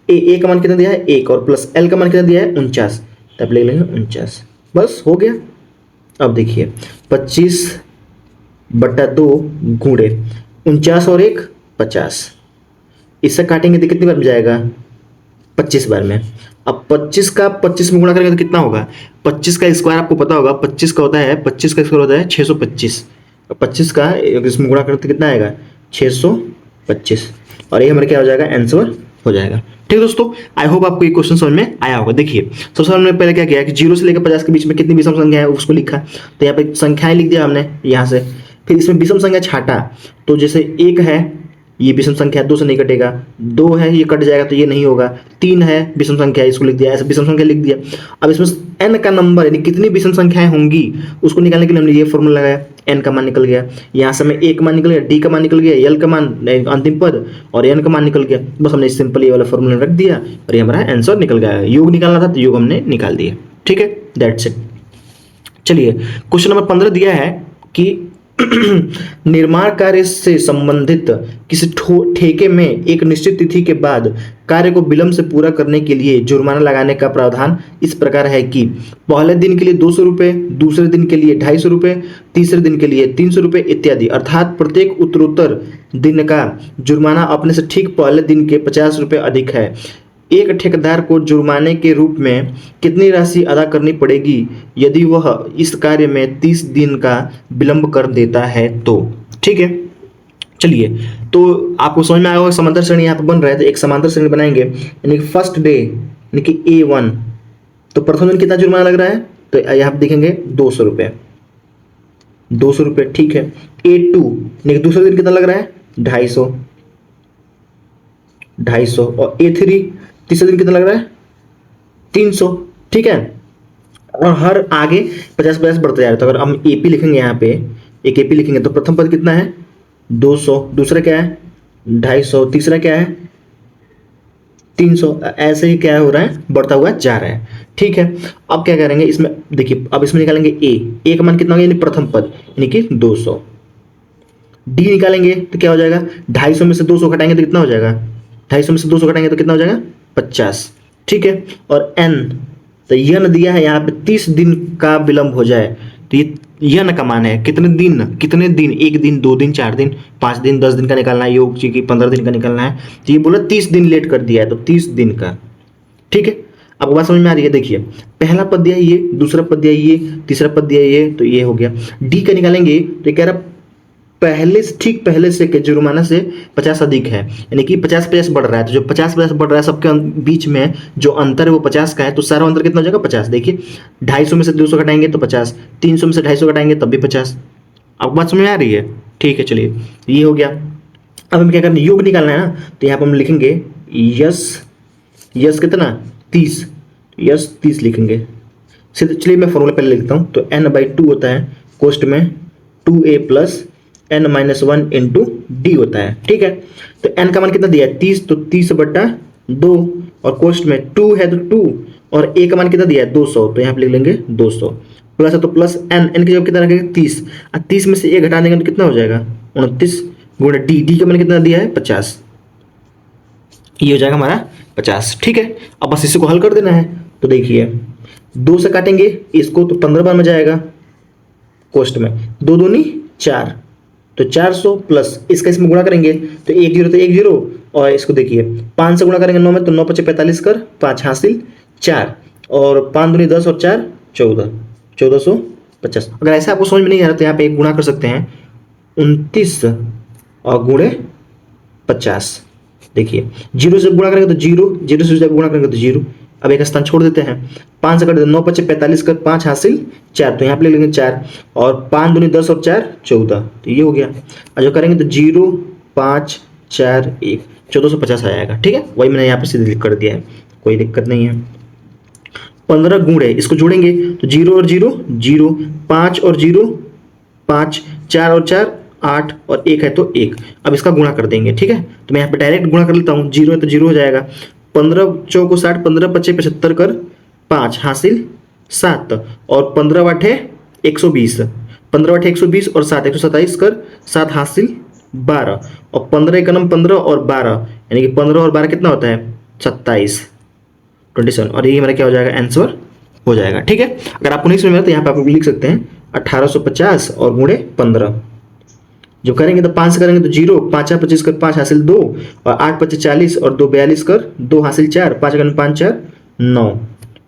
ए का मान कितना दिया है 1 और प्लस एल का मान कितना दिया है 49, तब ले लेंगे 49, बस हो गया। अब देखिए 25/2 गुणे 49 और 1 50, इससे काटेंगे तो कितनी बार में जाएगा 25 बार में। अब 25 का 25 में गुणा करेंगे तो कितना होगा, 25 का स्क्वायर आपको पता होगा, 25 का होता है 25 का स्क्वायर होता है 625, 25 का इसमें गुणा करें तो कितना आएगा 625, और ये हमारे क्या हो जाएगा आंसर हो जाएगा। ठीक है दोस्तों, आई होप आपको ये क्वेश्चन समझ में आया होगा। देखिए सबसे पहले पहले क्या किया कि 0 से लेकर 50 के बीच में कितनी विषम संख्या है उसको लिखा, तो यहाँ पे संख्याएं लिख दिया हमने यहाँ से, फिर इसमें विषम संख्या छाटा, तो जैसे 1 है ये विषम संख्या 2 से नहीं कटेगा, 2 है ये कट जाएगा तो ये नहीं होगा, 3 है विषम संख्या इसको लिख दिया, ऐसे विषम संख्या लिख दिया। अब इसमें n का नंबर यानी कितनी विषम संख्याएं होंगी उसको निकालने के लिए हमने ये फॉर्मूला लगाया, n का मान निकल गया, यहाँ से हमें a का मान निकल गया, d का मान निकल गया, l का मान अंतिम पद और n का मान निकल गया, बस हमने सिंपल ये वाला फॉर्मूला रख दिया और ये हमारा आंसर निकल गया। योग निकालना था तो योग हमने निकाल दिया। ठीक है, दैट्स इट। चलिए क्वेश्चन नंबर 15 दिया है कि निर्माण कार्य से संबंधित किसी ठेके में एक निश्चित तिथि के बाद कार्य को विलंब से पूरा करने के लिए जुर्माना लगाने का प्रावधान इस प्रकार है कि पहले दिन के लिए 200 रुपये, दूसरे दिन के लिए 250 रुपये, तीसरे दिन के लिए 300 रुपये इत्यादि, अर्थात प्रत्येक उत्तरोत्तर दिन का जुर्माना अपने से ठीक पहले दिन के 50 रुपये अधिक है। एक ठेकेदार को जुर्माने के रूप में कितनी राशि अदा करनी पड़ेगी यदि वह इस कार्य में 30 दिन का विलंब कर देता है तो। ठीक है, चलिए तो आपको समझ में आया होगा समांतर श्रेणी यहाँ पर बन रहा है, तो एक समांतर श्रेणी बनाएंगे, यानी कि फर्स्ट डे यानी कि A1, तो प्रथम दिन कितना जुर्माना लग रहा है, तो यहाँ पर देखेंगे 200 रुपये, 200 रुपये। ठीक है, A2 यानी कि दूसरे दिन कितना लग रहा है 250, 250, और A3 तीसरे दिन कितना लग रहा है 300। ठीक है, और हर आगे 50-50 बढ़ते जा रहा है, तो अगर हम AP लिखेंगे यहाँ पे एक AP लिखेंगे तो प्रथम पद कितना है 200, दूसरा क्या है 250, तीसरा क्या है 300, ऐसे ही क्या हो रहा है बढ़ता हुआ जा रहा है। ठीक है, अब क्या करेंगे इसमें, देखिए अब इसमें निकालेंगे A का मान कितना होगा यानी प्रथम पद यानी कि 200, D निकालेंगे तो क्या हो जाएगा 250 में से 200 घटाएंगे तो कितना हो जाएगा, 250 में से 200 घटाएंगे तो कितना हो जाएगा 50। ठीक है, और N, तो यन दिया है यहाँ पे 30 दिन का विलंब हो जाए, तो ये यन का मान है कितने दिन, एक दिन, 2 दिन, 4 दिन, 5 दिन, 10 दिन का निकालना है, योग जी की 15 दिन का निकालना है, तो ये बोला 30 दिन लेट कर दिया है तो 30 दिन का। ठीक है, आपको बात समझ में आ रही है। देखिए पहला पद दिया है ये, दूसरा पद दिया है ये, तीसरा पद दिया है ये, तो ये हो गया। डी का निकालेंगे तो कह रहा ठीक पहले से के जुर्माना से 50 अधिक है, यानी कि 50-50 बढ़ रहा है, तो जो 50-50 बढ़ रहा है सबके बीच में जो अंतर है वो 50 का है, तो सारा अंतर कितना हो जाएगा 50। देखिए 250 में से 200 घटाएंगे तो 50, 300 में से 250 घटाएंगे तब भी 50। आपको बात समझ में आ रही है। ठीक है, चलिए ये हो गया। अब हमें क्या करना है, योग निकालना है ना, तो यहाँ पर हम लिखेंगे यस कितना 30, यस 30 लिखेंगे। चलिए मैं फॉर्मूला पहले लिखता हूँ, तो n/2 होता है कोष्ट में 2a + n-1 इंटू डी होता है। ठीक है, तो n का मान कितना दिया है 30, तो 30/2 और कोष्ट में 2 है तो 2 और a का मान कितना दिया है 200, तो यहाँ पे लिख लेंगे 200, प्लस है तो प्लस n की जगह कितना रखेंगे 30, और 30 में से 1 घटा देंगे तो कितना हो जाएगा 29 गुणा डी का मान कितना दिया है 50, ये हो जाएगा हमारा 50। ठीक है, अब बस इसी को हल कर देना है, तो देखिए 2 से काटेंगे इसको तो 15 बार में जाएगा कोष्ट में, 2 दूनी 4, तो 400 प्लस इसका इसमें गुणा करेंगे तो 1 0 तो 1 0, और इसको देखिए 5 से गुणा करेंगे 9 में, तो 9 × 5 = 45 कर 5 हासिल 4, और 5 दूनी 10 और 4 14, 1450। अगर ऐसा आपको समझ में नहीं आ रहा तो यहाँ पे एक गुणा कर सकते हैं 29 और गुणे 50, देखिए 0 से गुणा करेंगे तो 0, 0 से जब गुणा करेंगे तो 0। अब एक स्थान छोड़ देते हैं, 5 से कट देते 9 5 45 कर 5 हासिल 4, तो यहाँ पे ले लेंगे 4 और 5 दूनी 10 और 4 14, तो ये हो गया। और जो करेंगे तो 0 5 4 1 1450 आ जाएगा। ठीक है, वही मैंने यहाँ पे सीधे लिख कर दिया है, कोई दिक्कत नहीं है। 15 गुणे इसको जोड़ेंगे तो 0 और 0 0, 5 और 0 5, 4 और 4 8 और 1 है तो 1। अब इसका गुणा कर देंगे। ठीक है, तो मैं यहाँ पे डायरेक्ट गुणा कर लेता हूँ, 0 है तो 0 हो जाएगा। 15 चौको 60, 15 पच्चे 75 कर 5 हासिल 7 और 15 वाटे 120, 15 वाटे 120 और 7 127 कर 7 हासिल 12 और 15 एकनम 15 और 12 यानी कि 15 और 12 कितना होता है 27 27, और ये मेरा क्या हो जाएगा आंसर हो जाएगा। ठीक है, अगर आपको नहीं समझ में आता तो यहाँ पे आप लिख सकते हैं 1850 और गुणे 15। जो करेंगे तो 5 से करेंगे तो 0, 5 25 कर 5 हासिल 2 और 8 25 40 और 2 42 कर 2 हासिल 4, 5 5 4 9।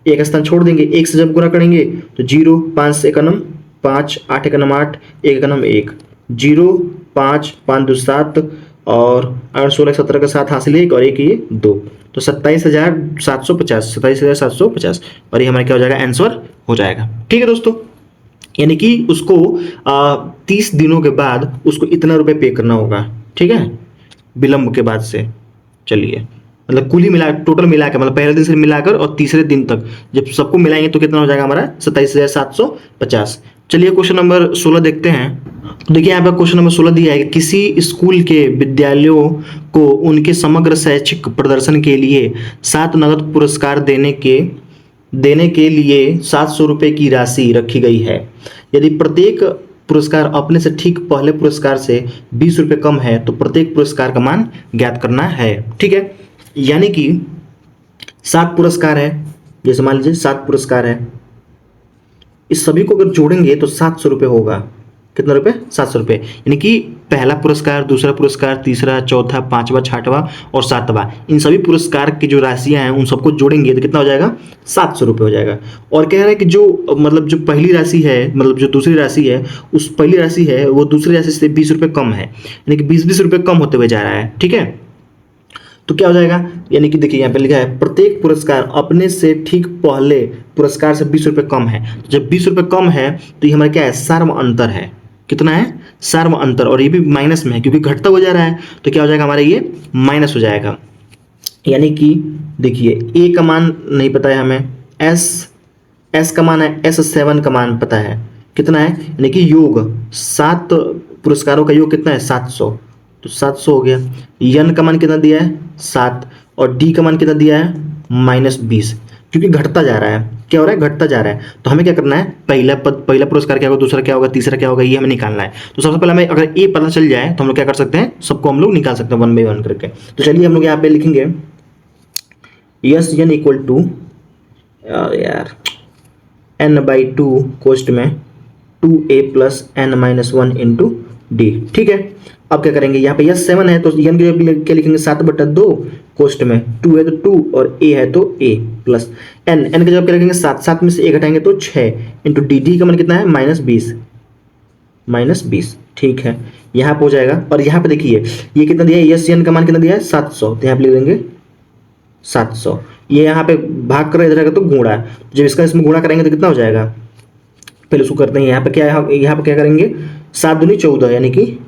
एक स्थान छोड़ देंगे, 1 से जब गुणा करेंगे तो 0 5 एकनम 5 8 एकनम 8 1 एकनम 1 0 5 5 2 7 और 8 16 17 का 7 हासिल 1 और 1 ये 2, तो 27,750 27,750 और ये हमारा क्या हो जाएगा आंसर हो जाएगा। ठीक है दोस्तों, यानी कि उसको 30 दिनों के बाद उसको इतना रुपए पे करना होगा। ठीक है, विलंब के बाद से। चलिए, मतलब कुल ही मिला टोटल मिला के, मतलब पहले दिन से मिलाकर और तीसरे दिन तक जब सबको मिलाएंगे तो कितना हो जाएगा हमारा 27,750। चलिए क्वेश्चन नंबर 16 देखते हैं। तो देखिए यहाँ पर क्वेश्चन नंबर 16 दिया है कि किसी स्कूल के विद्यालयों को उनके समग्र शैक्षिक प्रदर्शन के लिए 7 नगद पुरस्कार देने के लिए 700 रुपये की राशि रखी गई है। यदि प्रत्येक पुरस्कार अपने से ठीक पहले पुरस्कार से 20 रुपये कम है तो प्रत्येक पुरस्कार का मान ज्ञात करना है। ठीक है, यानी कि 7 पुरस्कार है, जैसे मान लीजिए 7 पुरस्कार है, इस सभी को अगर जोड़ेंगे तो 700 रुपये होगा। कितना रुपये 700 रुपये, यानी कि पहला पुरस्कार, दूसरा पुरस्कार, तीसरा, चौथा, पांचवा, छठवां और सातवां, इन सभी पुरस्कार की जो राशियां हैं उन सबको जोड़ेंगे तो कितना हो जाएगा 700 रुपये हो जाएगा। और कह रहा है कि जो मतलब जो पहली राशि है, मतलब जो दूसरी राशि है, उस पहली राशि है वो दूसरी राशि से 20 रुपये कम है, यानी कि 20-20 रुपये कम होते हुए जा रहा है। ठीक है, तो क्या हो जाएगा, यानी कि देखिए यहाँ पे लिखा है प्रत्येक पुरस्कार अपने से ठीक पहले पुरस्कार से 20 रुपये कम है। तो जब 20 रुपये कम है तो ये हमारा क्या है सार्व अंतर है। कितना है सार्व अंतर, और ये भी माइनस में है क्योंकि घटता हो जा रहा है, तो क्या हो जाएगा हमारा ये माइनस हो जाएगा। यानी कि देखिए ए का मान नहीं पता है हमें, एस का मान है, S7 का मान पता है कितना है, यानी कि योग 7 पुरस्कारों का योग कितना है 700, तो 700 हो गया। यन का मान कितना दिया है 7 और डी का मान कितना दिया है -20, क्योंकि घटता जा रहा है। क्या हो रहा है घटता जा रहा है, तो हमें क्या करना है पहला पुरस्कार क्या होगा, दूसरा क्या होगा, तीसरा क्या होगा, ये हमें निकालना है। तो सबसे पहले हमें अगर ए पता चल जाए तो हम लोग क्या कर सकते हैं, सबको हम लोग निकाल सकते हैं 1 by 1 करके। तो चलिए हम लोग यहाँ पे लिखेंगे यस एन इक्वल टू यार n/2 कोष्ट में 2a + n-1 इंटू डी। ठीक है, अब क्या करेंगे, यहाँ पे यस 7 है तो यन के क्या लिखेंगे 7/2 कोष्ट में 2 है तो 2 और a है तो a प्लस n का जब क्या लिखेंगे 7, 7 में से 1 घटाएंगे तो 6 इंटू डी का मान कितना है -20। ठीक है, यहाँ पे हो जाएगा। और यहाँ पे देखिए ये कितना दिया है, यस एन का मान कितना दिया है 700, तो यहाँ पे लिख देंगे 700। ये यहाँ पे भाग कर इधर तो गुणा, जब इसका इसमें गुणा करेंगे तो कितना हो जाएगा, पहले उसको करते हैं। यहाँ पे क्या करेंगे 7 दूनी 14 यानी कि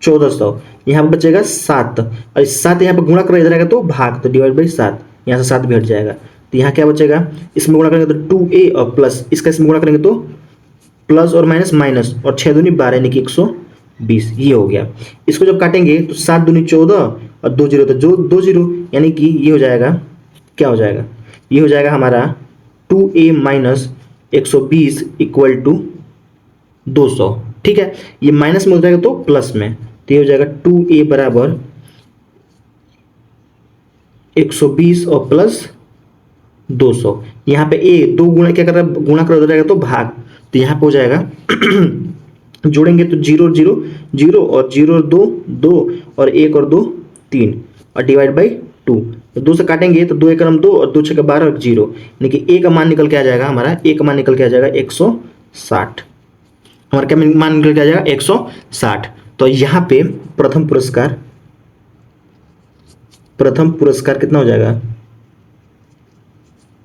1400, यहाँ पे बचेगा 7 और 7 यहाँ पे गुणा कर इधर आएगा तो भाग, तो डिवाइड बाई 7, यहाँ से 7 भी हट जाएगा। तो यहाँ क्या बचेगा, इसमें गुणा करेंगे तो 2a और प्लस इसका इसमें गुणा करेंगे तो प्लस और माइनस और 6 दूनी 12 यानी कि 120, ये हो गया। इसको जब काटेंगे तो 7 दूनी 14 और 2 0 तो जो 2 0 यानी कि ये हो जाएगा, क्या हो जाएगा, ये हो जाएगा हमारा 2a - 120 = 200। ठीक है, ये माइनस में हो जाएगा तो प्लस में, तो ये हो जाएगा 2a = 120 और प्लस 200। यहाँ पे a 2 गुणा क्या कर रहा है, गुणा कर जाएगा तो भाग, तो यहाँ पे हो जाएगा जोड़ेंगे तो 0 और 0 0 और 0 और 2 2 और 1 और 2 3 और डिवाइड बाई 2, तो 2 से काटेंगे तो 2 एकम 2 और 2 6 12 और 0, यानी कि a का मान निकल के आ जाएगा हमारा, a का मान निकल के आ जाएगा 160। हमारा क्या मान निकल के आ जाएगा 160। तो यहाँ पे प्रथम पुरस्कार प्रथम पुरस्कार कितना हो जाएगा?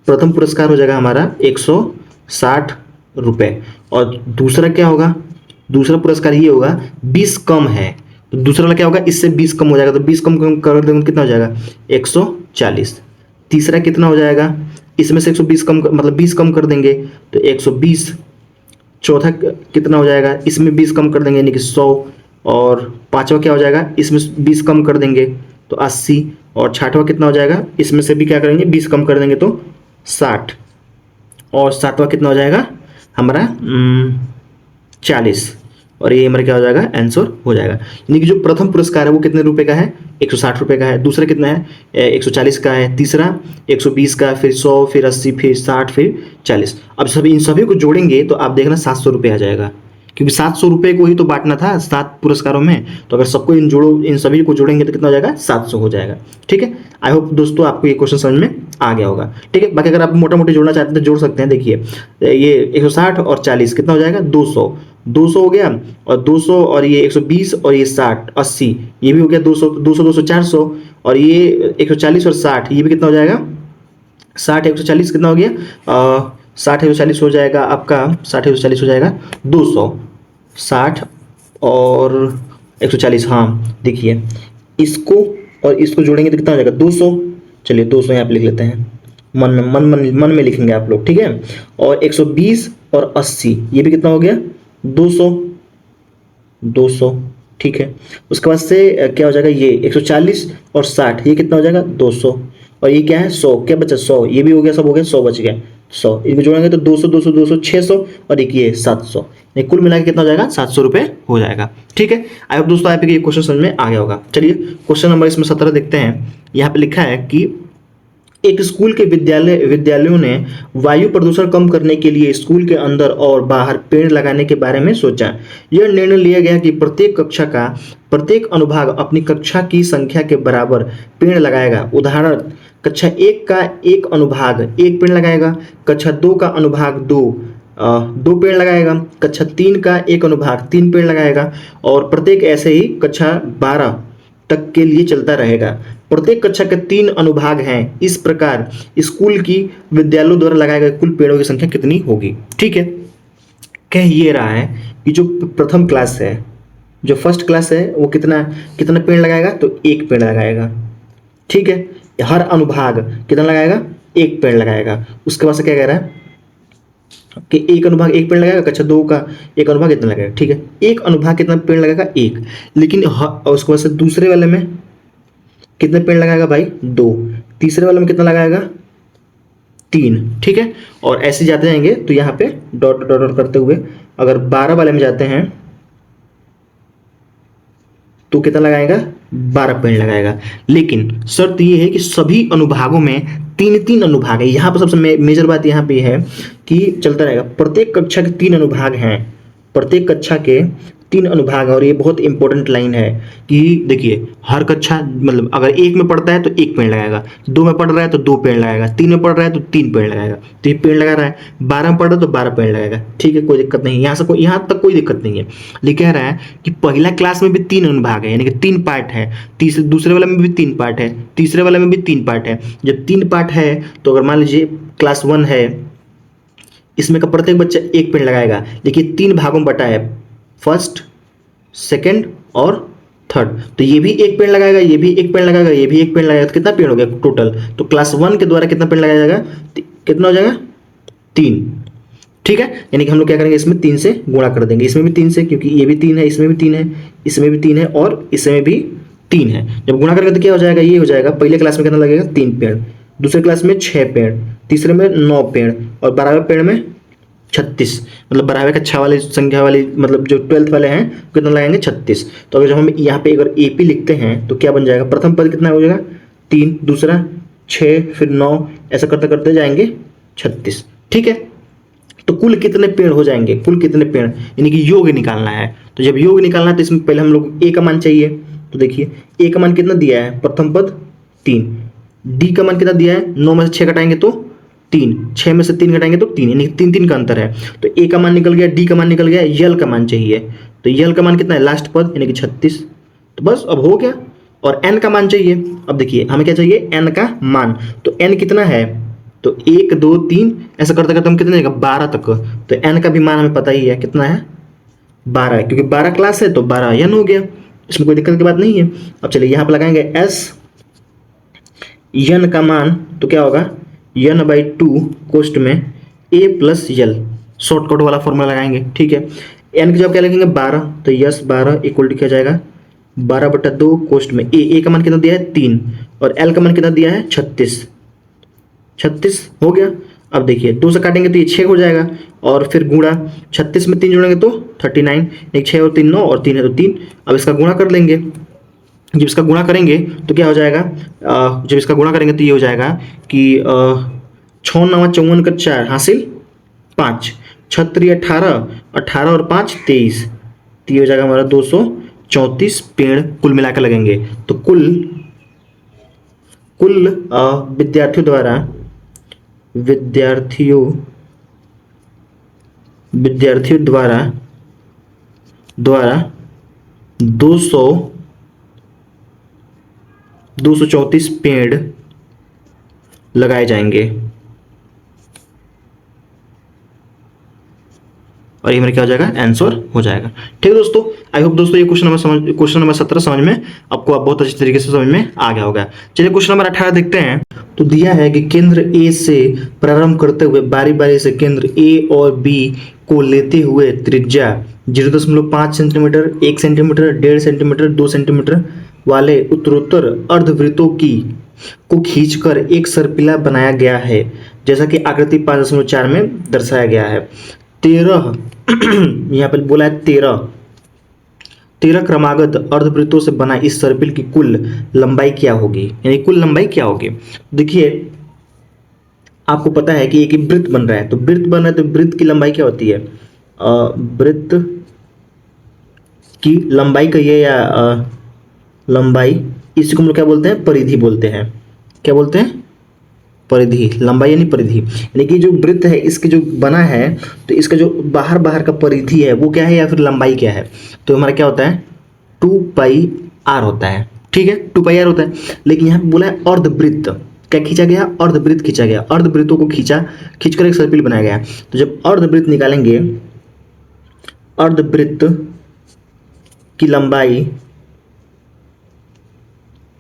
प्रथम पुरस्कार हो जाएगा हमारा 160 रुपये। और दूसरा क्या होगा? दूसरा पुरस्कार ये होगा 20 कम है, तो दूसरा वाला क्या होगा? इससे 20 कम हो जाएगा, तो 20 कम कर देंगे कितना हो जाएगा? 140। तीसरा कितना हो जाएगा? इसमें से 120 कम मतलब 20 कम कर देंगे तो 120। चौथा कितना हो जाएगा? इसमें 20 कम कर देंगे यानी कि 100। और पांचवा क्या हो जाएगा? इसमें 20 कम कर देंगे तो 80। और छठवां कितना हो जाएगा? इसमें से भी क्या करेंगे? 20 कम कर देंगे तो 60। और सातवां कितना हो जाएगा हमारा? 40। और ये हमारा क्या हो जाएगा? आंसर हो जाएगा। यानी कि जो प्रथम पुरस्कार है वो कितने रुपए का है? 160 रुपये का है। दूसरा कितना है? 140 का है। तीसरा 120 का, फिर 100, फिर 80, फिर 60, फिर 40। अब सभी इन सभी को जोड़ेंगे तो आप देखना 700 रुपये आ जाएगा, क्योंकि 700 रुपये को ही तो बांटना था 7 पुरस्कारों में। तो अगर सबको इन सभी को जोड़ेंगे तो कितना हो जाएगा? 700 हो जाएगा। ठीक है, आई होप दोस्तों आपको ये क्वेश्चन समझ में आ गया होगा। ठीक है, बाकी अगर आप मोटा मोटी जोड़ना चाहते हैं तो जोड़ सकते हैं। देखिए ये 160 और 40 कितना हो जाएगा? 200। 200 हो गया, और 200 और ये 120 और ये 60 80, ये भी हो गया 200 200 200 400। और ये 140 और 60 ये भी कितना हो जाएगा? 60 140 कितना हो गया? 60 140 हो जाएगा आपका, 60 140 हो जाएगा 200। 60 और 140, हाँ देखिए इसको और इसको जोड़ेंगे तो कितना हो जाएगा? 200। चलिए 200 यहाँ पे लिख लेते हैं, मन में लिखेंगे आप लोग। ठीक है, और 120 और 80 ये भी कितना हो गया? 200। 200 ठीक है। उसके बाद से क्या हो जाएगा? ये 140 और 60 ये कितना हो जाएगा? 200। और ये क्या है? 100। क्या बचा? 100। ये भी हो गया, सब हो गया, 100 बच गया। 100 इनको जोड़ेंगे तो 200 200 200 600 और एक ये 700, कुल मिला के कितना हो जाएगा? 700 रुपये हो जाएगा। ठीक है, आई होप दोस्तों आपको ये क्वेश्चन समझ में आ गया होगा। चलिए क्वेश्चन नंबर इसमें 17 देखते हैं। यहाँ पे लिखा है कि एक स्कूल के विद्यालयों ने वायु प्रदूषण कम करने के लिए स्कूल के अंदर और बाहर पेड़ लगाने के बारे में सोचा। यह निर्णय लिया गया कि प्रत्येक कक्षा का प्रत्येक अनुभाग अपनी कक्षा की संख्या के बराबर पेड़ लगाएगा। उदाहरण, कक्षा 1 का एक अनुभाग 1 पेड़ लगाएगा, कक्षा 2 का अनुभाग 2 पेड़ लगाएगा, कक्षा 3 का एक अनुभाग 3 पेड़ लगाएगा, और प्रत्येक ऐसे ही कक्षा 12 तक के लिए चलता रहेगा। प्रत्येक कक्षा के 3 अनुभाग हैं। इस प्रकार स्कूल की विद्यालयों द्वारा लगाए गए कुल पेड़ों की संख्या कितनी होगी? ठीक है, कह ये रहा है कि जो प्रथम क्लास है, जो फर्स्ट क्लास है, वो कितना पेड़ लगाएगा? तो 1 पेड़ लगाएगा। ठीक है, हर अनुभाग कितना लगाएगा? 1 पेड़ लगाएगा। उसके बाद से क्या कह रहा है कि एक अनुभाग 1 पेड़ लगाएगा, कक्षा 2 का एक अनुभाग कितना लगाएगा? ठीक है, एक अनुभाग कितना पेड़ लगाएगा? 1। लेकिन उसके बाद से दूसरे वाले में कितने पेड़ लगाएगा भाई? 2। तीसरे वाले में कितना लगाएगा? 3। ठीक है, और ऐसे जाते जाएंगे तो यहाँ पे डॉट डॉट डॉट करते हुए अगर 12 वाले में जाते हैं तो कितना लगाएगा? 12 पेड़ लगाएगा। लेकिन शर्त ये है कि सभी अनुभागों में 3 अनुभाग है। यहाँ पर सबसे मेजर बात यहाँ पे है कि चलता रहेगा, प्रत्येक कक्षा के 3 अनुभाग हैं। प्रत्येक कक्षा के 3 अनुभाग है। और ये बहुत इंपॉर्टेंट लाइन है कि देखिए हर कक्षा मतलब अगर 1 में पढ़ता है तो 1 पेड़ लगाएगा, 2 में पढ़ रहा है तो 2 पेड़ लगाएगा, 3 में पढ़ रहा है तो 3 पेड़ लगाएगा। तो ये पेड़ लगा रहा है, 12 में पढ़ रहा है तो 12 पेड़ लगाएगा। ठीक है, कोई दिक्कत नहीं, यहाँ तक कोई दिक्कत नहीं है। लेकिन कह रहा है कि पहला क्लास में भी 3 अनुभाग है, यानी कि 3 पार्ट है। दूसरे वाले में भी 3 पार्ट है, तीसरे वाले में भी 3 पार्ट है। जब 3 पार्ट है तो अगर मान लीजिए क्लास 1 है, इसमें का प्रत्येक बच्चा 1 पेड़ लगाएगा। देखिए 3 भागों में बटा है, फर्स्ट, सेकंड और थर्ड। तो ये भी 1 पेड़ लगाएगा, ये भी 1 पेड़ लगाएगा, ये भी 1 पेड़ लगाएगा। तो कितना पेड़ हो गया टोटल? तो क्लास 1 के द्वारा कितना पेड़ लगाया जाएगा? कितना हो जाएगा? 3। ठीक है, यानी कि हम लोग क्या करेंगे, इसमें 3 से गुणा कर देंगे, इसमें भी 3 से, क्योंकि ये भी 3 है, इसमें भी 3 है, इसमें भी 3 है और इसमें भी 3 है। जब गुणा करेंगे तो क्या हो जाएगा? ये हो जाएगा, पहले क्लास में कितना लगेगा? 3 पेड़, दूसरे क्लास में 6 पेड़, तीसरे में 9 पेड़ और 12वें पेड़ में 36। मतलब 12वें कक्षा वाली संख्या वाली मतलब जो 12th वाले हैं कितना लगाएंगे? 36। तो अगर जब हम यहाँ पे अगर AP लिखते हैं तो क्या बन जाएगा? प्रथम पद कितना हो जाएगा? 3, दूसरा 6, फिर 9, ऐसा करते करते जाएंगे 36। ठीक है, तो कुल कितने पेड़ हो जाएंगे? कुल कितने पेड़ यानी कि योग निकालना है। तो जब योग निकालना है तो इसमें पहले हम लोग A का मान चाहिए। तो देखिए A का मान कितना दिया है? प्रथम पद 3। D का मान कितना दिया है? 9 में से 6 घटाएंगे तो 3, 6 में से 3 घटाएंगे तो 3, यानी 3 का अंतर है। तो A का मान निकल गया, D का मान निकल गया, L का मान चाहिए। तो L का मान कितना है? लास्ट पद यानी कि 36। तो बस अब हो गया। और n का मान चाहिए। अब देखिए हमें क्या चाहिए, n का मान। तो n कितना है, तो 1 2 3 ऐसा करते करते हम कितने जाएगा 12 तक। तो n का भी मान हमें पता ही है कितना है, 12 है, क्योंकि 12 क्लास है तो 12 n हो गया, इसमें कोई दिक्कत की बात नहीं है। अब चलिए यहाँ पे लगाएंगे s, n का मान तो क्या होगा n/2 कोष्ट में a प्लस l, शॉर्टकट वाला फॉर्मूला लगाएंगे। ठीक है, n की जगह क्या लिखेंगे 12, तो यस 12 इक्वल टू क्या जाएगा 12/2 कोष्ट में a का मान कितना दिया है 3 और l का मान कितना दिया है 36 हो गया। अब देखिए 2 से काटेंगे तो ये 6 हो जाएगा और फिर गुणा 36 में 3 जोड़ेंगे तो 39, एक 6 और 3 9 और 3 है तो 3। अब इसका गुणा कर लेंगे, जब इसका गुणा करेंगे तो क्या हो जाएगा, जब इसका गुणा करेंगे तो ये हो जाएगा कि 6 9 54 का 4 हासिल 5, 36 18, 18 और 5 23, तो ये हो जाएगा हमारा 234 पेड़ कुल मिलाकर लगेंगे। तो कुल विद्यार्थियों द्वारा 234 पेड़ लगाए जाएंगे। और ये मेरा क्या हो जाएगा, आंसर हो जाएगा। ठीक है दोस्तों, आई होप दोस्तों ये क्वेश्चन नंबर 17 समझ में आपको अब बहुत अच्छी तरीके से समझ में आ गया होगा। चलिए क्वेश्चन नंबर 18 देखते हैं। तो दिया है कि केंद्र ए से प्रारंभ करते हुए बारी बारी से केंद्र ए और बी को लेते हुए त्रिज्या 0.5 सेंटीमीटर, 1 सेंटीमीटर, 1.5 सेंटीमीटर, 2 सेंटीमीटर वाले उत्तरोत्तर अर्धवृत्तों को खींचकर एक सर्पिला बनाया गया है, जैसा कि आकृति 5.4 में दर्शाया गया है। 13 यहाँ पर बोला है 13 क्रमागत अर्धवृत्तों से बना इस सर्पिल की कुल लंबाई क्या होगी, यानी कुल लंबाई क्या होगी। देखिए आपको पता है कि एक वृत्त बन रहा है, तो वृत्त बन रहा है तो वृत्त की लंबाई क्या होती है, वृत्त की लंबाई कहिए या लंबाई, इसी को हम लोग क्या बोलते हैं, परिधि बोलते हैं। क्या बोलते हैं, परिधि, लंबाई यानी परिधि। यानी कि जो वृत्त है इसके जो बना है तो इसका जो बाहर का परिधि है वो क्या है या फिर लंबाई क्या है, तो हमारा क्या होता है 2πr होता है। ठीक है, 2πr होता है। लेकिन यहाँ पे बोला है अर्धवृत्त, क्या खींचा गया, अर्धवृत्त खींचा गया, अर्धवृत्तों को खींचकर एक सर्पिल बनाया गया। तो जब अर्धवृत्त निकालेंगे, अर्धवृत्त की लंबाई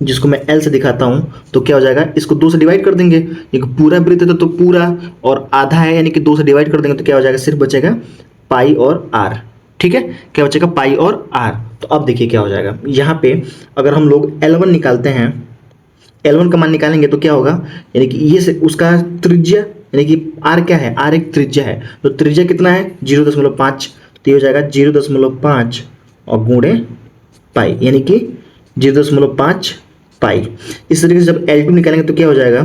जिसको मैं L से दिखाता हूं, तो क्या हो जाएगा, इसको 2 से डिवाइड कर देंगे, एक पूरा वृत्त है तो पूरा, और आधा है यानी कि 2 से डिवाइड कर देंगे तो क्या हो जाएगा, सिर्फ बचेगा पाई और r। ठीक है, क्या बचेगा, पाई और r। तो अब देखिए क्या हो जाएगा, यहाँ पे अगर हम लोग L1 निकालते हैं, L1 का मान निकालेंगे तो क्या होगा, यानी कि ये से उसका त्रिज्या, यानी कि r क्या है, r एक त्रिज्या है, तो त्रिज्या कितना है 0.5, तो ये हो जाएगा 0.5 और गुणे पाई, यानी कि 0.5 पाई। इस तरीके से जब L2 निकालेंगे तो क्या हो जाएगा,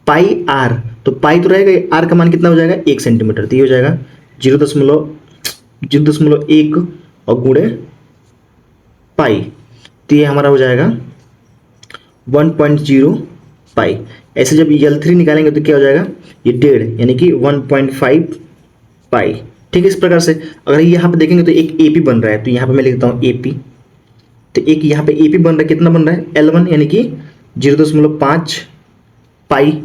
पाई r, तो पाई तो रहेगा, r का मान कितना हो जाएगा 1 सेंटीमीटर, तो ये हो जाएगा 0.1 और गुणे पाई, तो ये हमारा हो जाएगा 1.0 पाई। ऐसे जब L3 निकालेंगे तो क्या हो जाएगा, ये 1.5 यानी कि 1.5 पाई। ठीक है, इस प्रकार से अगर यहाँ पे देखेंगे तो एक AP बन रहा है, तो यहाँ पे मैं लिखता हूँ AP, तो एक यहाँ पे AP बन रहा है, कितना बन रहा है L1 यानी कि 0.5 पाई,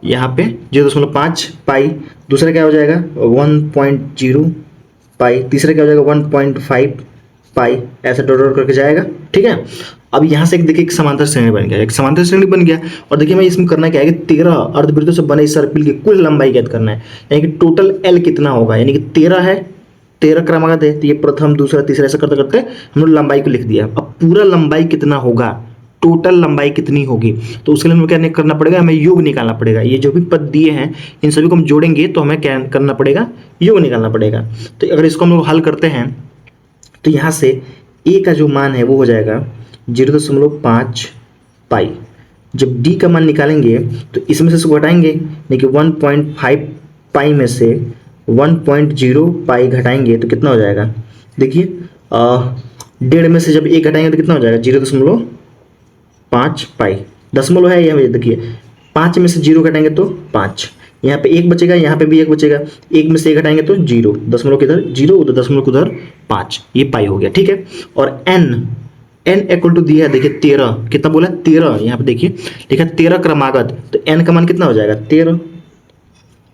यहाँ पे 0.5 पाई, दूसरा क्या हो जाएगा 1.0 पाई, तीसरा क्या हो जाएगा 1.5 पाई, ऐसा डॉट करके जाएगा। ठीक है, अब यहाँ से देखिए एक समांतर श्रेणी बन गया, एक समांतर श्रेणी बन गया। और देखिए मैं इसमें करना क्या है कि 13 अर्धवृत्तों से बने इस सर्पिल की कुल लंबाई ज्ञात करना है, यानी कि टोटल L कितना होगा, यानी कि 13 है, 13 क्रमागत है, तो ये प्रथम दूसरा तीसरा ऐसा करते करते हम लोग लंबाई को लिख दिया। अब पूरा लंबाई कितना होगा, टोटल लंबाई कितनी होगी, तो उसके लिए हमें क्या करना पड़ेगा, हमें योग निकालना पड़ेगा। ये जो भी पद दिए हैं इन सभी को हम जोड़ेंगे तो हमें क्या करना पड़ेगा, योग निकालना पड़ेगा। तो अगर इसको हम लोग हल करते हैं तो यहाँ से A का जो मान है वो हो जाएगा 0.5 पाई। जब D का मान निकालेंगे तो इसमें से इसको घटाएंगे, यानी कि 1.5 पाई में से 1.0 पाई घटाएंगे तो कितना हो जाएगा, देखिए 1.5 में से जब 1 घटाएंगे तो कितना हो जाएगा 0.5 पाई, दशमलव है यहाँ पे, देखिए 5 में से 0 घटाएंगे तो 5, यहाँ पे 1 बचेगा, यहाँ पे भी 1 बचेगा, 1 में से 1 घटाएंगे तो 0, दशमलव किधर 0, उधर दशमलव उधर 5, ये पाई हो गया। ठीक है, और n n इक्वल टू दिया है, देखिए 13, कितना बोला 13, यहाँ पे देखिए लिखा 13 क्रमागत, तो n का मान कितना हो जाएगा 13।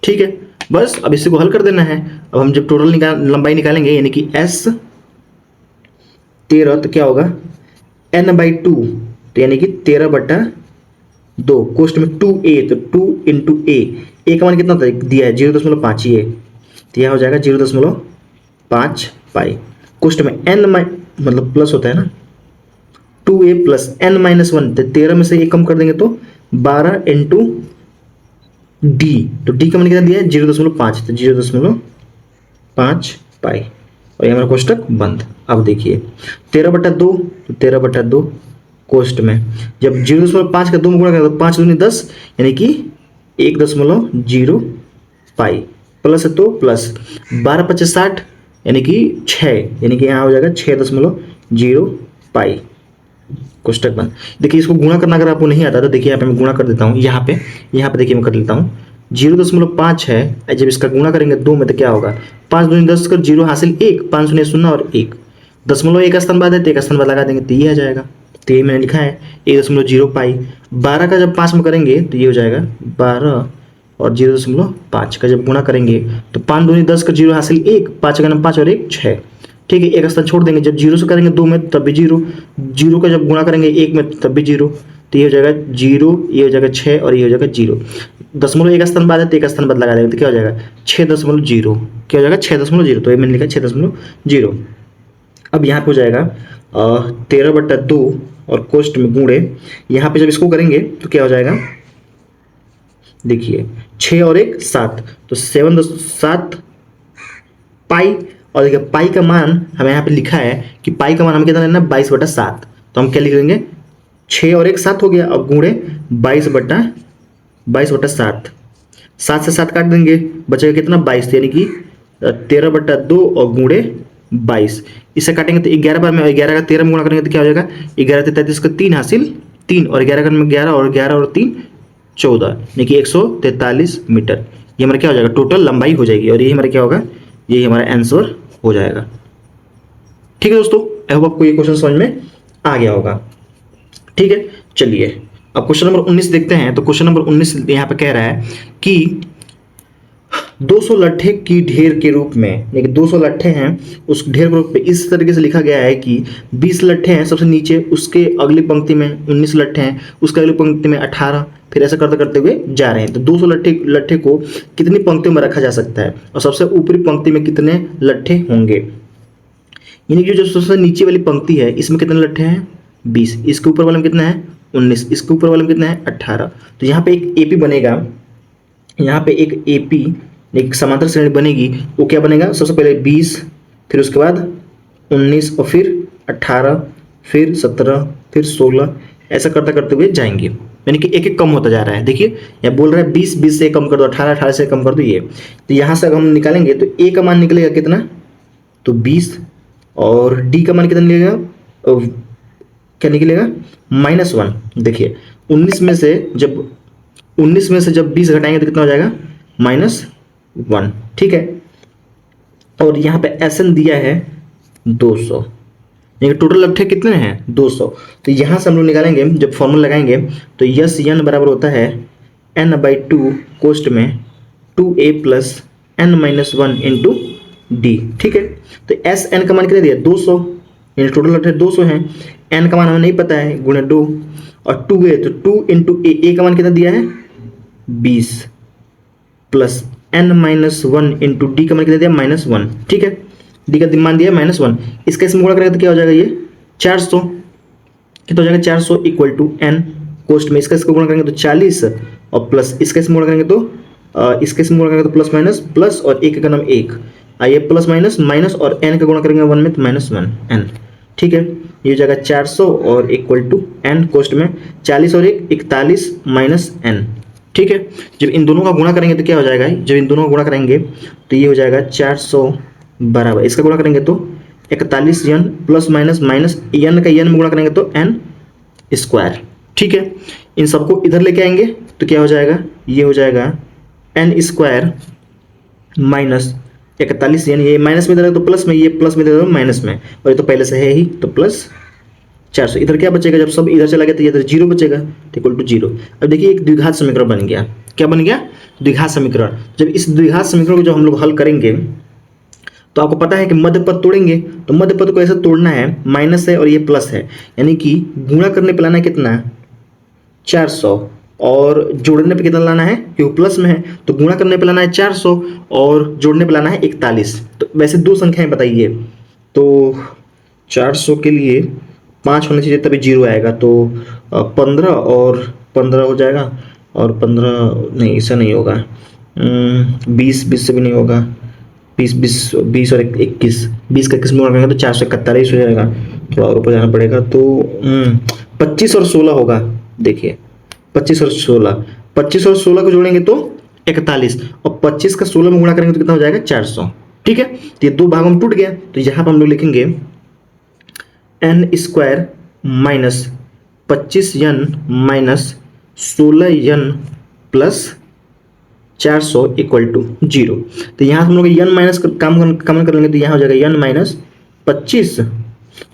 ठीक है, बस अब इसी को हल कर देना है। अब हम जब टोटल लंबाई निकालेंगे यानी कि s 13, तो क्या होगा n/2, तो यानी कि 13/2, कोष्ट में 2a, तो 2 इंटू a का मान कितना दिया है 0.5 ये, तो यह हो जाएगा 0.5 पाई। कोष्ट में n मतलब प्लस होता है ना, 2a प्लस n-1, तो 13 में से एक कम कर देंगे तो 12 इंटू d, तो d का मान कितना दिया है 0.5, तो 0.5 पाई, और ये हमारा कोष्टक बंद। अब देखिए 13/2, तो 13/2 कोष्ट में जब 0.5 का 2 में गुणा करें तो 5 दूनी 10, यानी कि 1.0 पाई, प्लस है तो प्लस 12×5 = 60, यानी कि 6, यानी कि यहाँ हो जाएगा 6.0 पाई, कोष्टक बंद। देखिए इसको गुणा करना अगर आपको नहीं आता तो देखिए यहाँ पे मैं गुणा कर देता हूँ, यहाँ पे देखिए मैं कर लेता हूँ, 0.5 है, जब इसका गुणा करेंगे 2 में तो क्या होगा 5 दूनी 10 कर 0 हासिल 1, 5 शून्य 0 और 1, 0.1 स्थान बाद है तो 1 स्थान बाद लगा देंगे तो ये आ जाएगा, तो ये मैंने लिखा है 1.0 पाई। 12 का जब 5 में करेंगे तो ये हो जाएगा 12, और 0.5 का जब गुणा करेंगे तो 5 दूनी 10 का 0 हासिल 1, 5 का 5 और 1 6। ठीक है, एक स्थान छोड़ देंगे, जब 0 से करेंगे 2 में तब भी 0, 0 का जब गुणा करेंगे 1 में तब भी 0, तो ये हो जाएगा 0, ये हो जाएगा 6 और ये हो जाएगा 0। 0.1 स्थान बाद है तो 1 स्थान बाद लगा देंगे तो क्या हो जाएगा 6.0, क्या हो जाएगा 6.0, तो ये मैंने लिखा 6.0। अब यहाँ पे हो जाएगा 13/2 और कोष्ट में गुणे, यहाँ पे जब इसको करेंगे तो क्या हो जाएगा, देखिए 6 और 1 7, तो 7 पाई, और देखिए पाई का मान हमें यहाँ पे लिखा है कि पाई का मान हमें कितना लेना 22/7, तो हम क्या लिख लेंगे 6 और 1 7 हो गया, और गुणे 22/7, 7 से 7 काट देंगे, बचेगा कितना 22, यानी कि 13/2 और गुणे 22, इससे काटेंगे तो 11 बार में, 11 का 13 में गुणा करेंगे तो क्या हो जाएगा 11 से 33 का 3 हासिल 3, और 11 में 11 और 11 और 3 14, यानी कि 143 मीटर, ये हमारा क्या हो जाएगा टोटल लंबाई हो जाएगी, और ये हमारा क्या होगा, ये हमारा आंसर हो जाएगा। ठीक है दोस्तों, आई होप आपको ये क्वेश्चन समझ में आ गया होगा। ठीक है, चलिए अब क्वेश्चन नंबर 19 देखते हैं। तो क्वेश्चन नंबर 19 यहाँ पे कह रहा है कि 200 लट्ठे की ढेर के रूप में, यानी कि 200 लट्ठे हैं, उस ढेर के रूप में इस तरीके से लिखा गया है कि 20 लट्ठे हैं सबसे नीचे, उसके अगली पंक्ति में 19 लट्ठे हैं, उसके अगली पंक्ति में 18, फिर ऐसा करते करते हुए जा रहे हैं। तो 200 लट्ठे को कितनी पंक्तियों में रखा जा सकता है, और सबसे ऊपरी पंक्ति में कितने लट्ठे होंगे, यानी कि जो सबसे नीचे वाली पंक्ति है इसमें कितने लट्ठे हैं 20, इसके ऊपर वाले में कितना है 19, इसके ऊपर वाले में कितना है 18। तो यहाँ पे एक एपी बनेगा, यहाँ पे एक एपी एक समांतर श्रेणी बनेगी, वो क्या बनेगा, सबसे पहले 20, फिर उसके बाद 19 और फिर 18, फिर 17, फिर 16, ऐसा करते करते हुए जाएंगे, यानी कि एक एक कम होता जा रहा है। देखिए यहाँ बोल रहा है 20, 20 से कम कर दो, 18, 18 से कम कर दो, ये तो यहाँ से अगर हम निकालेंगे तो ए का मान निकलेगा कितना, तो 20, और डी का मान कितना निकलेगा, क्या निकलेगा -1। देखिए 19 में से जब 20 घटाएंगे तो कितना हो जाएगा -1। ठीक है, और यहाँ पे एसएन दिया है 200, यानी टोटल लट्ठे कितने हैं 200। तो यहाँ से हम लोग निकालेंगे, जब फॉर्मूला लगाएंगे तो यस एन बराबर होता है n/2 कोष्ट में 2a + n-1 इंटू डी। ठीक है, तो एस एन का मान कितना दिया 200, यानी टोटल लट्ठे 200 हैं, n का मान हमें नहीं पता है, गुणे 2, और 2a तो 2 इंटू ए का मान कितना दिया है 20 + n-1 इंटू डी का मान कितना दिया -1। ठीक है, डी का मान दिया -1, इसका इसमें गुणा करेंगे तो क्या हो जाएगा, ये 400, कितना हो जाएगा 400 = n कोष्ट में इसका गुणा करेंगे तो 40, और प्लस इसका इसमें गुणा करेंगे तो इसके इसमें गुणा करेंगे तो प्लस माइनस प्लस, और एक का नाम 1, आइए प्लस माइनस माइनस, और n का गुणा करेंगे 1 में तो -1 n। ठीक है, ये हो जाएगा 400 और n कोष्ट में 40 और 1 41 -n। ठीक है, जब इन दोनों का गुणा करेंगे तो क्या हो जाएगा, जब इन दोनों का गुणा करेंगे तो ये हो जाएगा 400 बराबर, इसका गुणा करेंगे तो 41 n plus minus minus n का n में गुणा करेंगे तो n²। ठीक है, इन सबको इधर लेके आएंगे तो क्या हो जाएगा, ये हो जाएगा n² माइनस 41 n, ये माइनस में दे रहा है तो प्लस में, ये प्लस में दे रहा है माइनस में, और ये तो पहले से है ही तो प्लस 400। इधर क्या बचेगा, जब सब इधर चला गया तो इधर 0 बचेगा, तो इक्वल टू 0। अब देखिए एक द्विघात समीकरण बन गया। क्या बन गया? द्विघात समीकरण। जब इस द्विघात समीकरण को जब हम लोग हल करेंगे तो आपको पता है कि मध्य पद तोड़ेंगे, तो मध्य पद को ऐसे तोड़ना है, माइनस है और ये प्लस है, यानी कि गुणा करने पे लाना है कितना, 400, और जोड़ने पे कितना लाना है, क्योंकि प्लस में है तो गुणा करने पे लाना है 400 और जोड़ने पे लाना है 41। तो वैसे दो संख्याएं बताइए, तो 400 के लिए 5 होना चाहिए तभी 0 आएगा, तो 15 और 15 हो जाएगा, और 15 नहीं, ऐसा नहीं होगा, 20 से भी नहीं होगा, 20 और 21, 20 का 21 में गुणा करेंगे तो 441 हो जाएगा, थोड़ा और ऊपर जाना पड़ेगा, तो 25 और 16 होगा। देखिए 25 और 16 को जोड़ेंगे तो 41, और 25 का 16 में गुणा करेंगे तो कितना हो जाएगा, 400। ठीक है, तो ये दो भागों में टूट गया, तो यहाँ पर हम लोग लिखेंगे n² minus 25n minus 16n plus 400 equal to 0। तो यहाँ हम लोग n माइनस कॉमन कर लेंगे, तो यहाँ हो जाएगा n माइनस 25,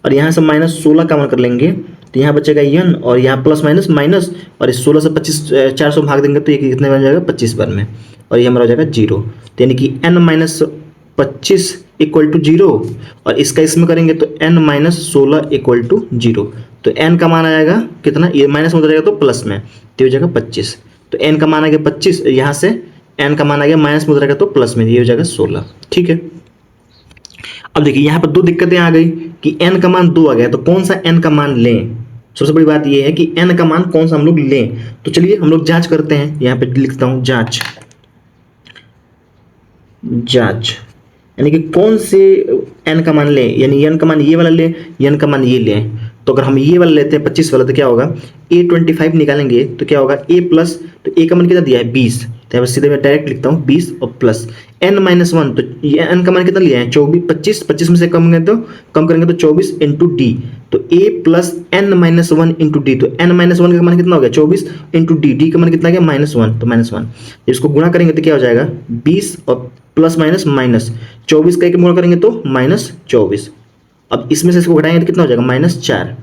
और यहाँ से माइनस 16 कॉमन कर लेंगे तो यहाँ बचेगा n, और यहाँ प्लस माइनस माइनस, और इस 16 से 25 400 भाग देंगे तो ये कितने बन जाएगा, 25 बार में, और ये हमारा हो जाएगा 0। तो यानी कि n माइनस 25 इक्वल टू 0, और इसका इसमें करेंगे तो n माइनस 16 इक्वल टू 0। तो n का मान आ जाएगा कितना, ये माइनस में हो जाएगा तो प्लस में, तो हो जाएगा 25। तो n का मान आ गया 25, यहाँ से n का मान आ गया माइनस में हो जाएगा तो प्लस में, ये हो जाएगा 16। ठीक है, अब देखिए यहाँ पर दो दिक्कतें आ गई कि n का मान 2 आ गया, तो कौन सा n का मान लें। सबसे बड़ी बात ये है कि n का मान कौन सा हम लोग लें, तो चलिए हम लोग जांच करते हैं। यहाँ पे लिखता हूँ जांच, यानी कि कौन से n का मान लें, यानी n का मान ये वाला लें, n का मान ये लें। तो अगर हम ये वाला लेते हैं 25 वाला, तो क्या होगा, a25 निकालेंगे तो क्या होगा, a प्लस, तो a का मान कितना दिया है 20, तो यहाँ पर सीधे मैं डायरेक्ट लिखता हूँ 20 और प्लस n-1, तो ये n का मान कितना लिया है 24, 25 में से कम करेंगे तो 24 इंटू डी, तो a plus n-1 into D, तो n-1 का मान कितना हो गया 24 इंटू डी का मान कितना गया -1, तो -1। इसको गुणा करेंगे तो क्या हो जाएगा 20 और प्लस माइनस माइनस 24 का एक गुणा करेंगे तो -24। अब इसमें से इसको घटाएंगे तो कितना हो जाएगा -4।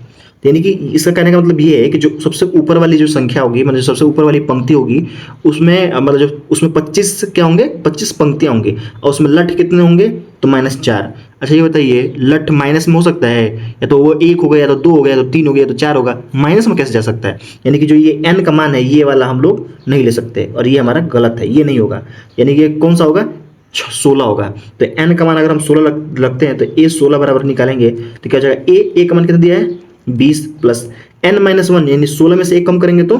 यानी कि इसका कहने का मतलब ये है कि जो सबसे ऊपर वाली जो संख्या होगी, मतलब जो सबसे ऊपर वाली पंक्ति होगी, उसमें मतलब जो उसमें 25 क्या होंगे, 25 पंक्तियां होंगी, और उसमें लठ कितने होंगे, तो -4। अच्छा ये बताइए, लठ माइनस में हो सकता है, या तो वो 1 हो गया, या तो 2 हो गया, या तो 3 हो गया, या तो 4 होगा, माइनस में कैसे जा सकता है। यानी कि जो ये n का मान है ये वाला हम लोग नहीं ले सकते, और ये हमारा गलत है, ये नहीं होगा। यानी कि कौन सा होगा, 16 होगा। तो n का मान अगर हम 16 लगते हैं तो a 16 बराबर निकालेंगे तो क्या हो जाएगा, a का मान कितना दिया है 20 प्लस n-1, यानी 16 में से 1 कम करेंगे तो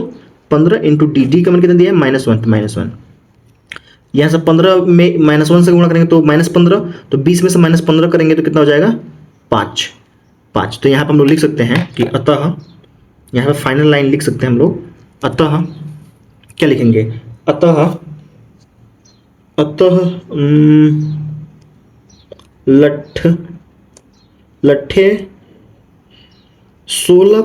15 इंटू डी का मान कितना दिया है -1, तो -1। यहाँ से 15 में -1 से गुणा करेंगे तो -15, तो 20 में से -15 करेंगे तो कितना हो जाएगा 5। तो यहाँ पर हम लोग लिख सकते हैं कि अतः, यहाँ पर फाइनल लाइन लिख सकते हैं हम लोग, अतः क्या लिखेंगे, अतः लट्ठे 16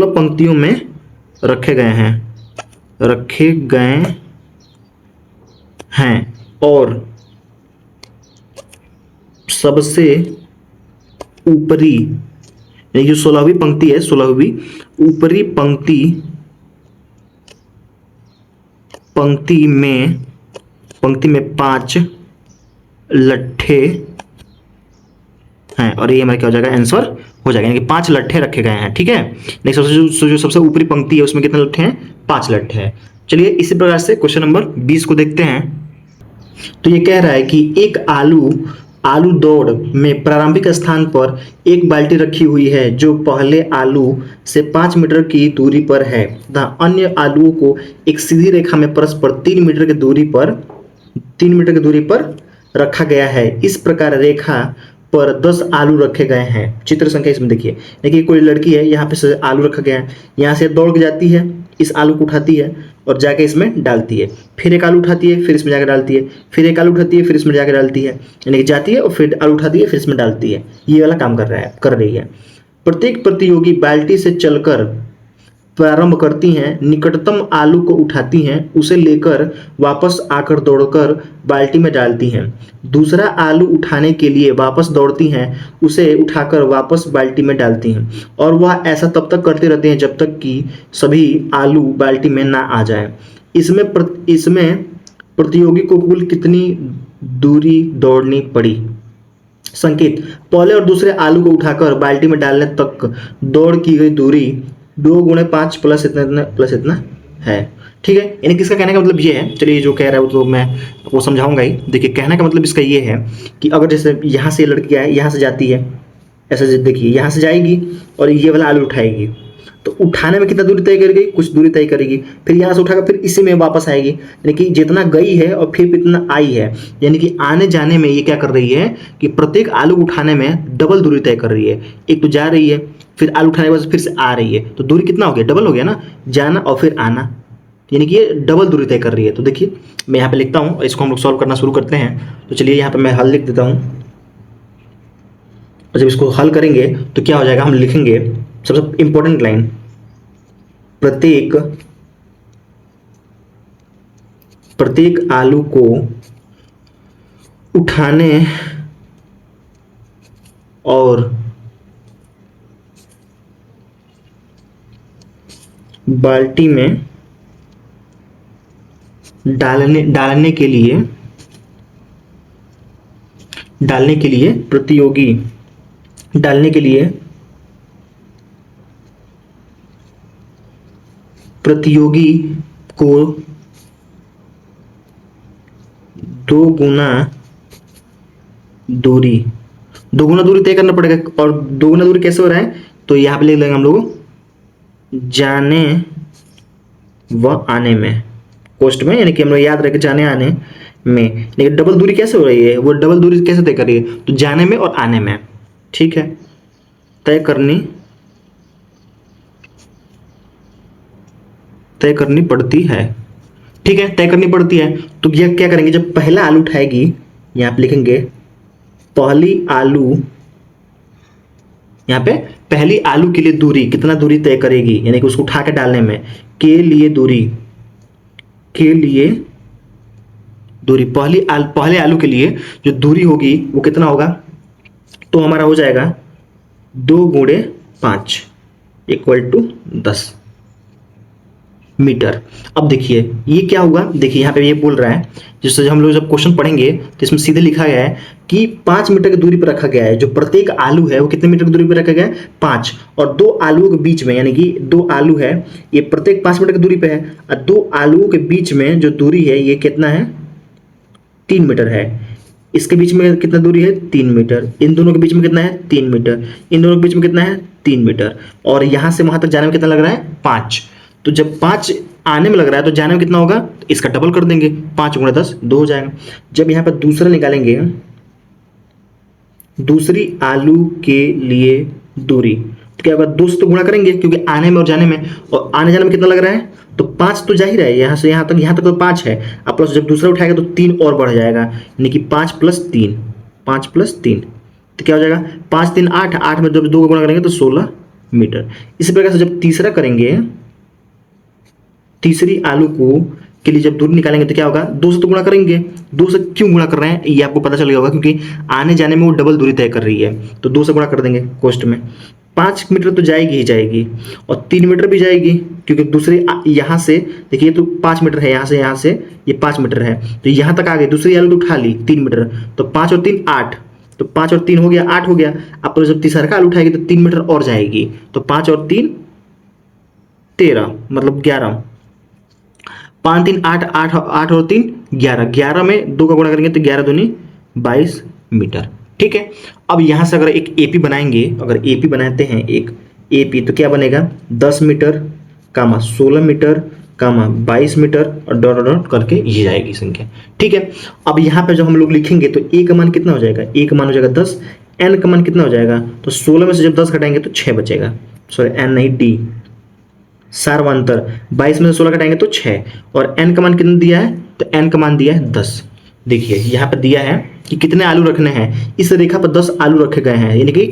पंक्तियों में रखे गए हैं और सबसे ऊपरी, यानी जो 16वीं पंक्ति है, 16वीं ऊपरी पंक्ति में 5 लट्ठे हैं, और ये हमारा क्या हो जाएगा, आंसर हो जाएगा, यानी कि 5 लट्ठे रखे गए हैं। ठीक है, नेक्स्ट जो सबसे ऊपरी पंक्ति है उसमें कितने लट्ठे हैं, 5 लट्ठे हैं। चलिए इसी प्रकार से क्वेश्चन नंबर 20 को देखते हैं। तो ये कह रहा है कि एक आलू दौड़ में प्रारंभिक स्थान पर एक बाल्टी रखी हुई है जो पहले आलू से 5 मीटर की दूरी पर है तथा अन्य आलुओं को एक सीधी रेखा में परस्पर 3 मीटर की दूरी पर रखा गया है। इस प्रकार रेखा पर 10 आलू रखे गए हैं। चित्र संख्या इसमें देखिए कोई लड़की है, यहाँ पे आलू रखा गया है, यहाँ से दौड़ के जाती है, इस आलू को उठाती है और जाके इसमें डालती है, फिर एक आलू उठाती है, फिर इसमें जाकर डालती है, फिर एक आलू उठाती है, फिर इसमें जाकर डालती है, यानी कि जाती है और फिर आलू उठाती है, फिर इसमें डालती है। ये वाला काम कर रही है। प्रत्येक प्रतियोगी बाल्टी से चलकर प्रारंभ करती हैं, निकटतम आलू को उठाती हैं, उसे लेकर वापस आकर दौड़कर बाल्टी में डालती हैं। दूसरा आलू उठाने के लिए वापस दौड़ती हैं, उसे उठाकर वापस बाल्टी में डालती हैं और वह ऐसा तब तक करते रहते हैं जब तक कि सभी आलू बाल्टी में ना आ जाए। इसमें प्रतियोगी को कुल कितनी दूरी दौड़नी पड़ी? संकेत: पहले और दूसरे आलू को उठाकर बाल्टी में डालने तक दौड़ की गई दूरी 2 गुणे 5 प्लस इतना है। ठीक है, यानी किसका कहने का मतलब ये है, चलिए जो कह रहा है वो तो मैं आपको समझाऊंगा ही। देखिए कहने का मतलब इसका ये है कि अगर जैसे यहाँ से लड़की है, यहाँ से जाती है, ऐसे देखिए यहाँ से जाएगी और ये वाला आलू उठाएगी, तो उठाने में कितना दूरी तय करेगी? कुछ दूरी तय करेगी, फिर यहाँ से उठाकर फिर इसी में वापस आएगी, यानी कि जितना गई है और फिर इतना आई है, यानी कि आने जाने में ये क्या कर रही है कि प्रत्येक आलू उठाने में डबल दूरी तय कर रही है। एक तो जा रही है, फिर आलू उठाने के बाद फिर से आ रही है, तो दूरी कितना हो गया? डबल हो गया ना, जाना और फिर आना, यानी कि ये डबल दूरी तय कर रही है। तो देखिए मैं यहाँ पे लिखता हूँ, इसको हम लोग सॉल्व करना शुरू करते हैं। तो चलिए यहाँ पे मैं हल लिख देता हूँ, और जब इसको हल करेंगे तो क्या हो जाएगा, हम लिखेंगे सबसे इंपॉर्टेंट लाइन, प्रत्येक आलू को उठाने और बाल्टी में डालने के लिए प्रतियोगी को 2 गुना दूरी तय करना पड़ेगा। और 2 गुना दूरी कैसे हो रहा है, तो यहाँ पे लिख लेंगे हम लोग जाने व आने में, कोष्ट में, यानी कि हम लोग याद रखें जाने आने में। लेकिन डबल दूरी कैसे हो रही है, वो डबल दूरी कैसे तय कर रही है, तो जाने में और आने में, ठीक है, तय करनी पड़ती है। ठीक है, तय करनी पड़ती है। तो यह क्या करेंगे, जब पहला आलू उठाएगी, यहाँ पे लिखेंगे पहली आलू के लिए दूरी, कितना दूरी तय करेगी, यानी कि उसको उठा के डालने में के लिए दूरी पहले आलू के लिए जो दूरी होगी वो कितना होगा, तो हमारा हो जाएगा 2 गुणे 5 = 10 मीटर। अब देखिए ये क्या होगा, देखिए यहाँ पे ये बोल रहा है, जिससे हम लोग जब क्वेश्चन पढ़ेंगे तो इसमें सीधे लिखा गया है कि 5 मीटर की दूरी पर रखा गया है। जो प्रत्येक आलू है वो कितने मीटर की दूरी पर रखा गया है, 5, और 2 आलूओं के बीच में, यानी कि 2 आलू है, ये प्रत्येक 5 मीटर की दूरी पे है, और 2 आलूओं के बीच में जो दूरी है ये कितना है, 3 मीटर है। इसके बीच में कितना दूरी है, 3 मीटर। इन दोनों के बीच में कितना है, 3 मीटर। इन दोनों के बीच में कितना है, 3 मीटर। और यहाँ से वहां तक जाने में कितना लग रहा है, 5। तो जब 5 आने में लग रहा है तो जाने में कितना होगा, इसका डबल कर देंगे, 5 गुणे 10 2 हो जाएगा। जब यहाँ पर दूसरा निकालेंगे, दूसरी आलू के लिए दूरी, तो क्या होगा, 2 से तो गुणा करेंगे क्योंकि आने में और जाने में, और आने जाने में कितना लग रहा है, तो 5 तो जा ही रहा है, यहाँ से यहाँ तक तो 5 है। अब प्लस जब दूसरा उठाएगा तो 3 और बढ़ जाएगा, यानी कि 5 + 3, तो क्या हो जाएगा, 5 3 8, 8 में जब 2 को गुणा करेंगे तो 16 मीटर। इसी प्रकार से जब तीसरा करेंगे, तीसरी आलू को के लिए जब दूरी निकालेंगे तो क्या होगा, 2 से तो गुणा करेंगे। 2 से क्यों गुणा कर रहे हैं ये आपको पता चल गया होगा, क्योंकि आने जाने में वो डबल दूरी तय कर रही है, तो 2 से गुणा कर देंगे कोष्ट में। 5 मीटर तो जाएगी ही जाएगी, और 3 मीटर भी जाएगी, क्योंकि दूसरी यहाँ से देखिए तो 5 मीटर है, यहाँ से ये 5 मीटर है, तो यहाँ तक आ गई। दूसरी आलू तो उठा ली 3 मीटर, तो 5 और 3 8, तो 5 और 3 हो गया 8 हो गया। अब तो जब तीसरा का आलू उठाएगी तो 3 मीटर और जाएगी, तो 5 और 3 13, मतलब 11। 5 3 8, 8 और 3 11, 11 में 2 का गुणा करेंगे तो 11 दूनी 22 मीटर। ठीक है, अब यहाँ से अगर एक एपी बनाएंगे, अगर एपी बनाते हैं एक एपी, तो क्या बनेगा, 10 मीटर, 16 मीटर, 22 मीटर, और डॉट डॉट करके ये जाएगी संख्या। ठीक है, अब यहाँ पे जो हम लोग लिखेंगे तो ए का मान कितना हो जाएगा, ए का मान हो जाएगा 10, एन का मान कितना हो जाएगा, तो 16 में से जब 10 घटाएंगे तो 6 बचेगा, सॉरी एन नहीं डी, सार्वंतर 22 में से 16 घटाएंगे तो 6, और n का मान कितना दिया है, तो n का मान दिया है 10। देखिए यहाँ पर दिया है कि कितने आलू रखने हैं, इस रेखा पर 10 आलू रखे गए हैं, यानी कि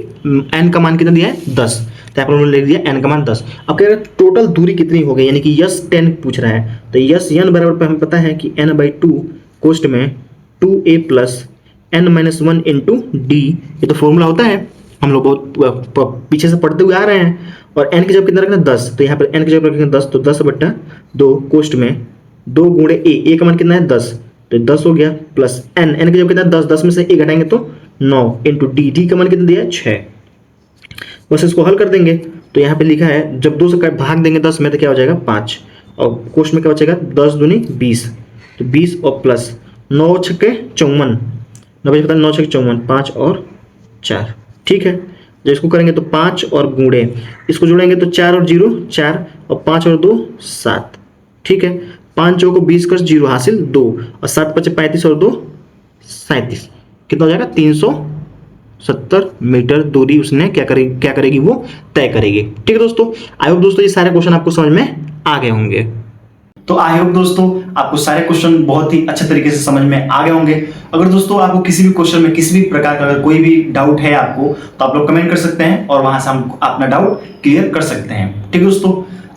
n का मान कितना दिया है 10, तो यहाँ पर उन्होंने लिख दिया n का मान 10। अब कह रहे हैं टोटल दूरी कितनी हो गई, यानी कि यस 10 पूछ रहा है, तो यस n बराबर पर हमें पता है कि n/2 कोष्ट में 2a plus n-1 into D, ये तो फॉर्मूला होता है, हम लोग बहुत पीछे से पढ़ते हुए आ रहे हैं। और n की जगह कितना रखना 10, तो यहाँ पर n की जगह रखेंगे 10, तो 10/2 कोष्ट में 2 गुणे a का मान कितना है 10, तो 10 हो गया, प्लस n की जगह कितना 10, 10 में से a घटाएंगे तो 9 इंटू डी का मान कितना दिया है 6। बस इसको हल कर देंगे, तो यहाँ पे लिखा है जब 2 से भाग देंगे 10 में तो क्या हो जाएगा 5, और कोष्ट में क्या बचेगा 10 दूनी 20, तो 20 और प्लस 9 छक्के 54, 9 छक्के 54, 5 और 4, ठीक है। जब इसको करेंगे तो 5 और गुणे, इसको जोड़ेंगे तो 4 और 0 4, और 5 और 2 7, ठीक है। 5 चौको 20 कर 0 हासिल 2, और 7 पचे 35 और 2 37, कितना हो जाएगा 370 मीटर दूरी उसने क्या करेगी वो तय करेगी, ठीक है दोस्तों। आई होप दोस्तों ये सारे क्वेश्चन आपको समझ में आ गए होंगे। तो आई होप दोस्तों आपको सारे क्वेश्चन बहुत ही अच्छे तरीके से समझ में आ गए होंगे। अगर दोस्तों आपको किसी भी क्वेश्चन में किसी भी प्रकार का अगर कोई भी डाउट है आपको, तो आप लोग कमेंट कर सकते हैं और वहां से हम अपना डाउट क्लियर कर सकते हैं, ठीक है दोस्तों।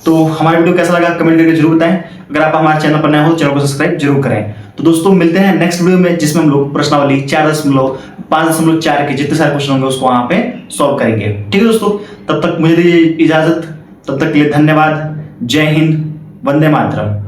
तो हमारा वीडियो कैसा लगा कमेंट करके जरूर बताएं। अगर आप हमारे चैनल पर नए हो तो चैनल को सब्सक्राइब जरूर करें। तो दोस्तों मिलते हैं नेक्स्ट वीडियो में, जिसमें हम लोग प्रश्नावली 4.5.4 के जितने सारे क्वेश्चन होंगे उसको वहां पे सॉल्व करेंगे, ठीक है दोस्तों। तब तक मुझे दीजिए इजाजत, तब तक के लिए धन्यवाद। जय हिंद, वंदे मातरम।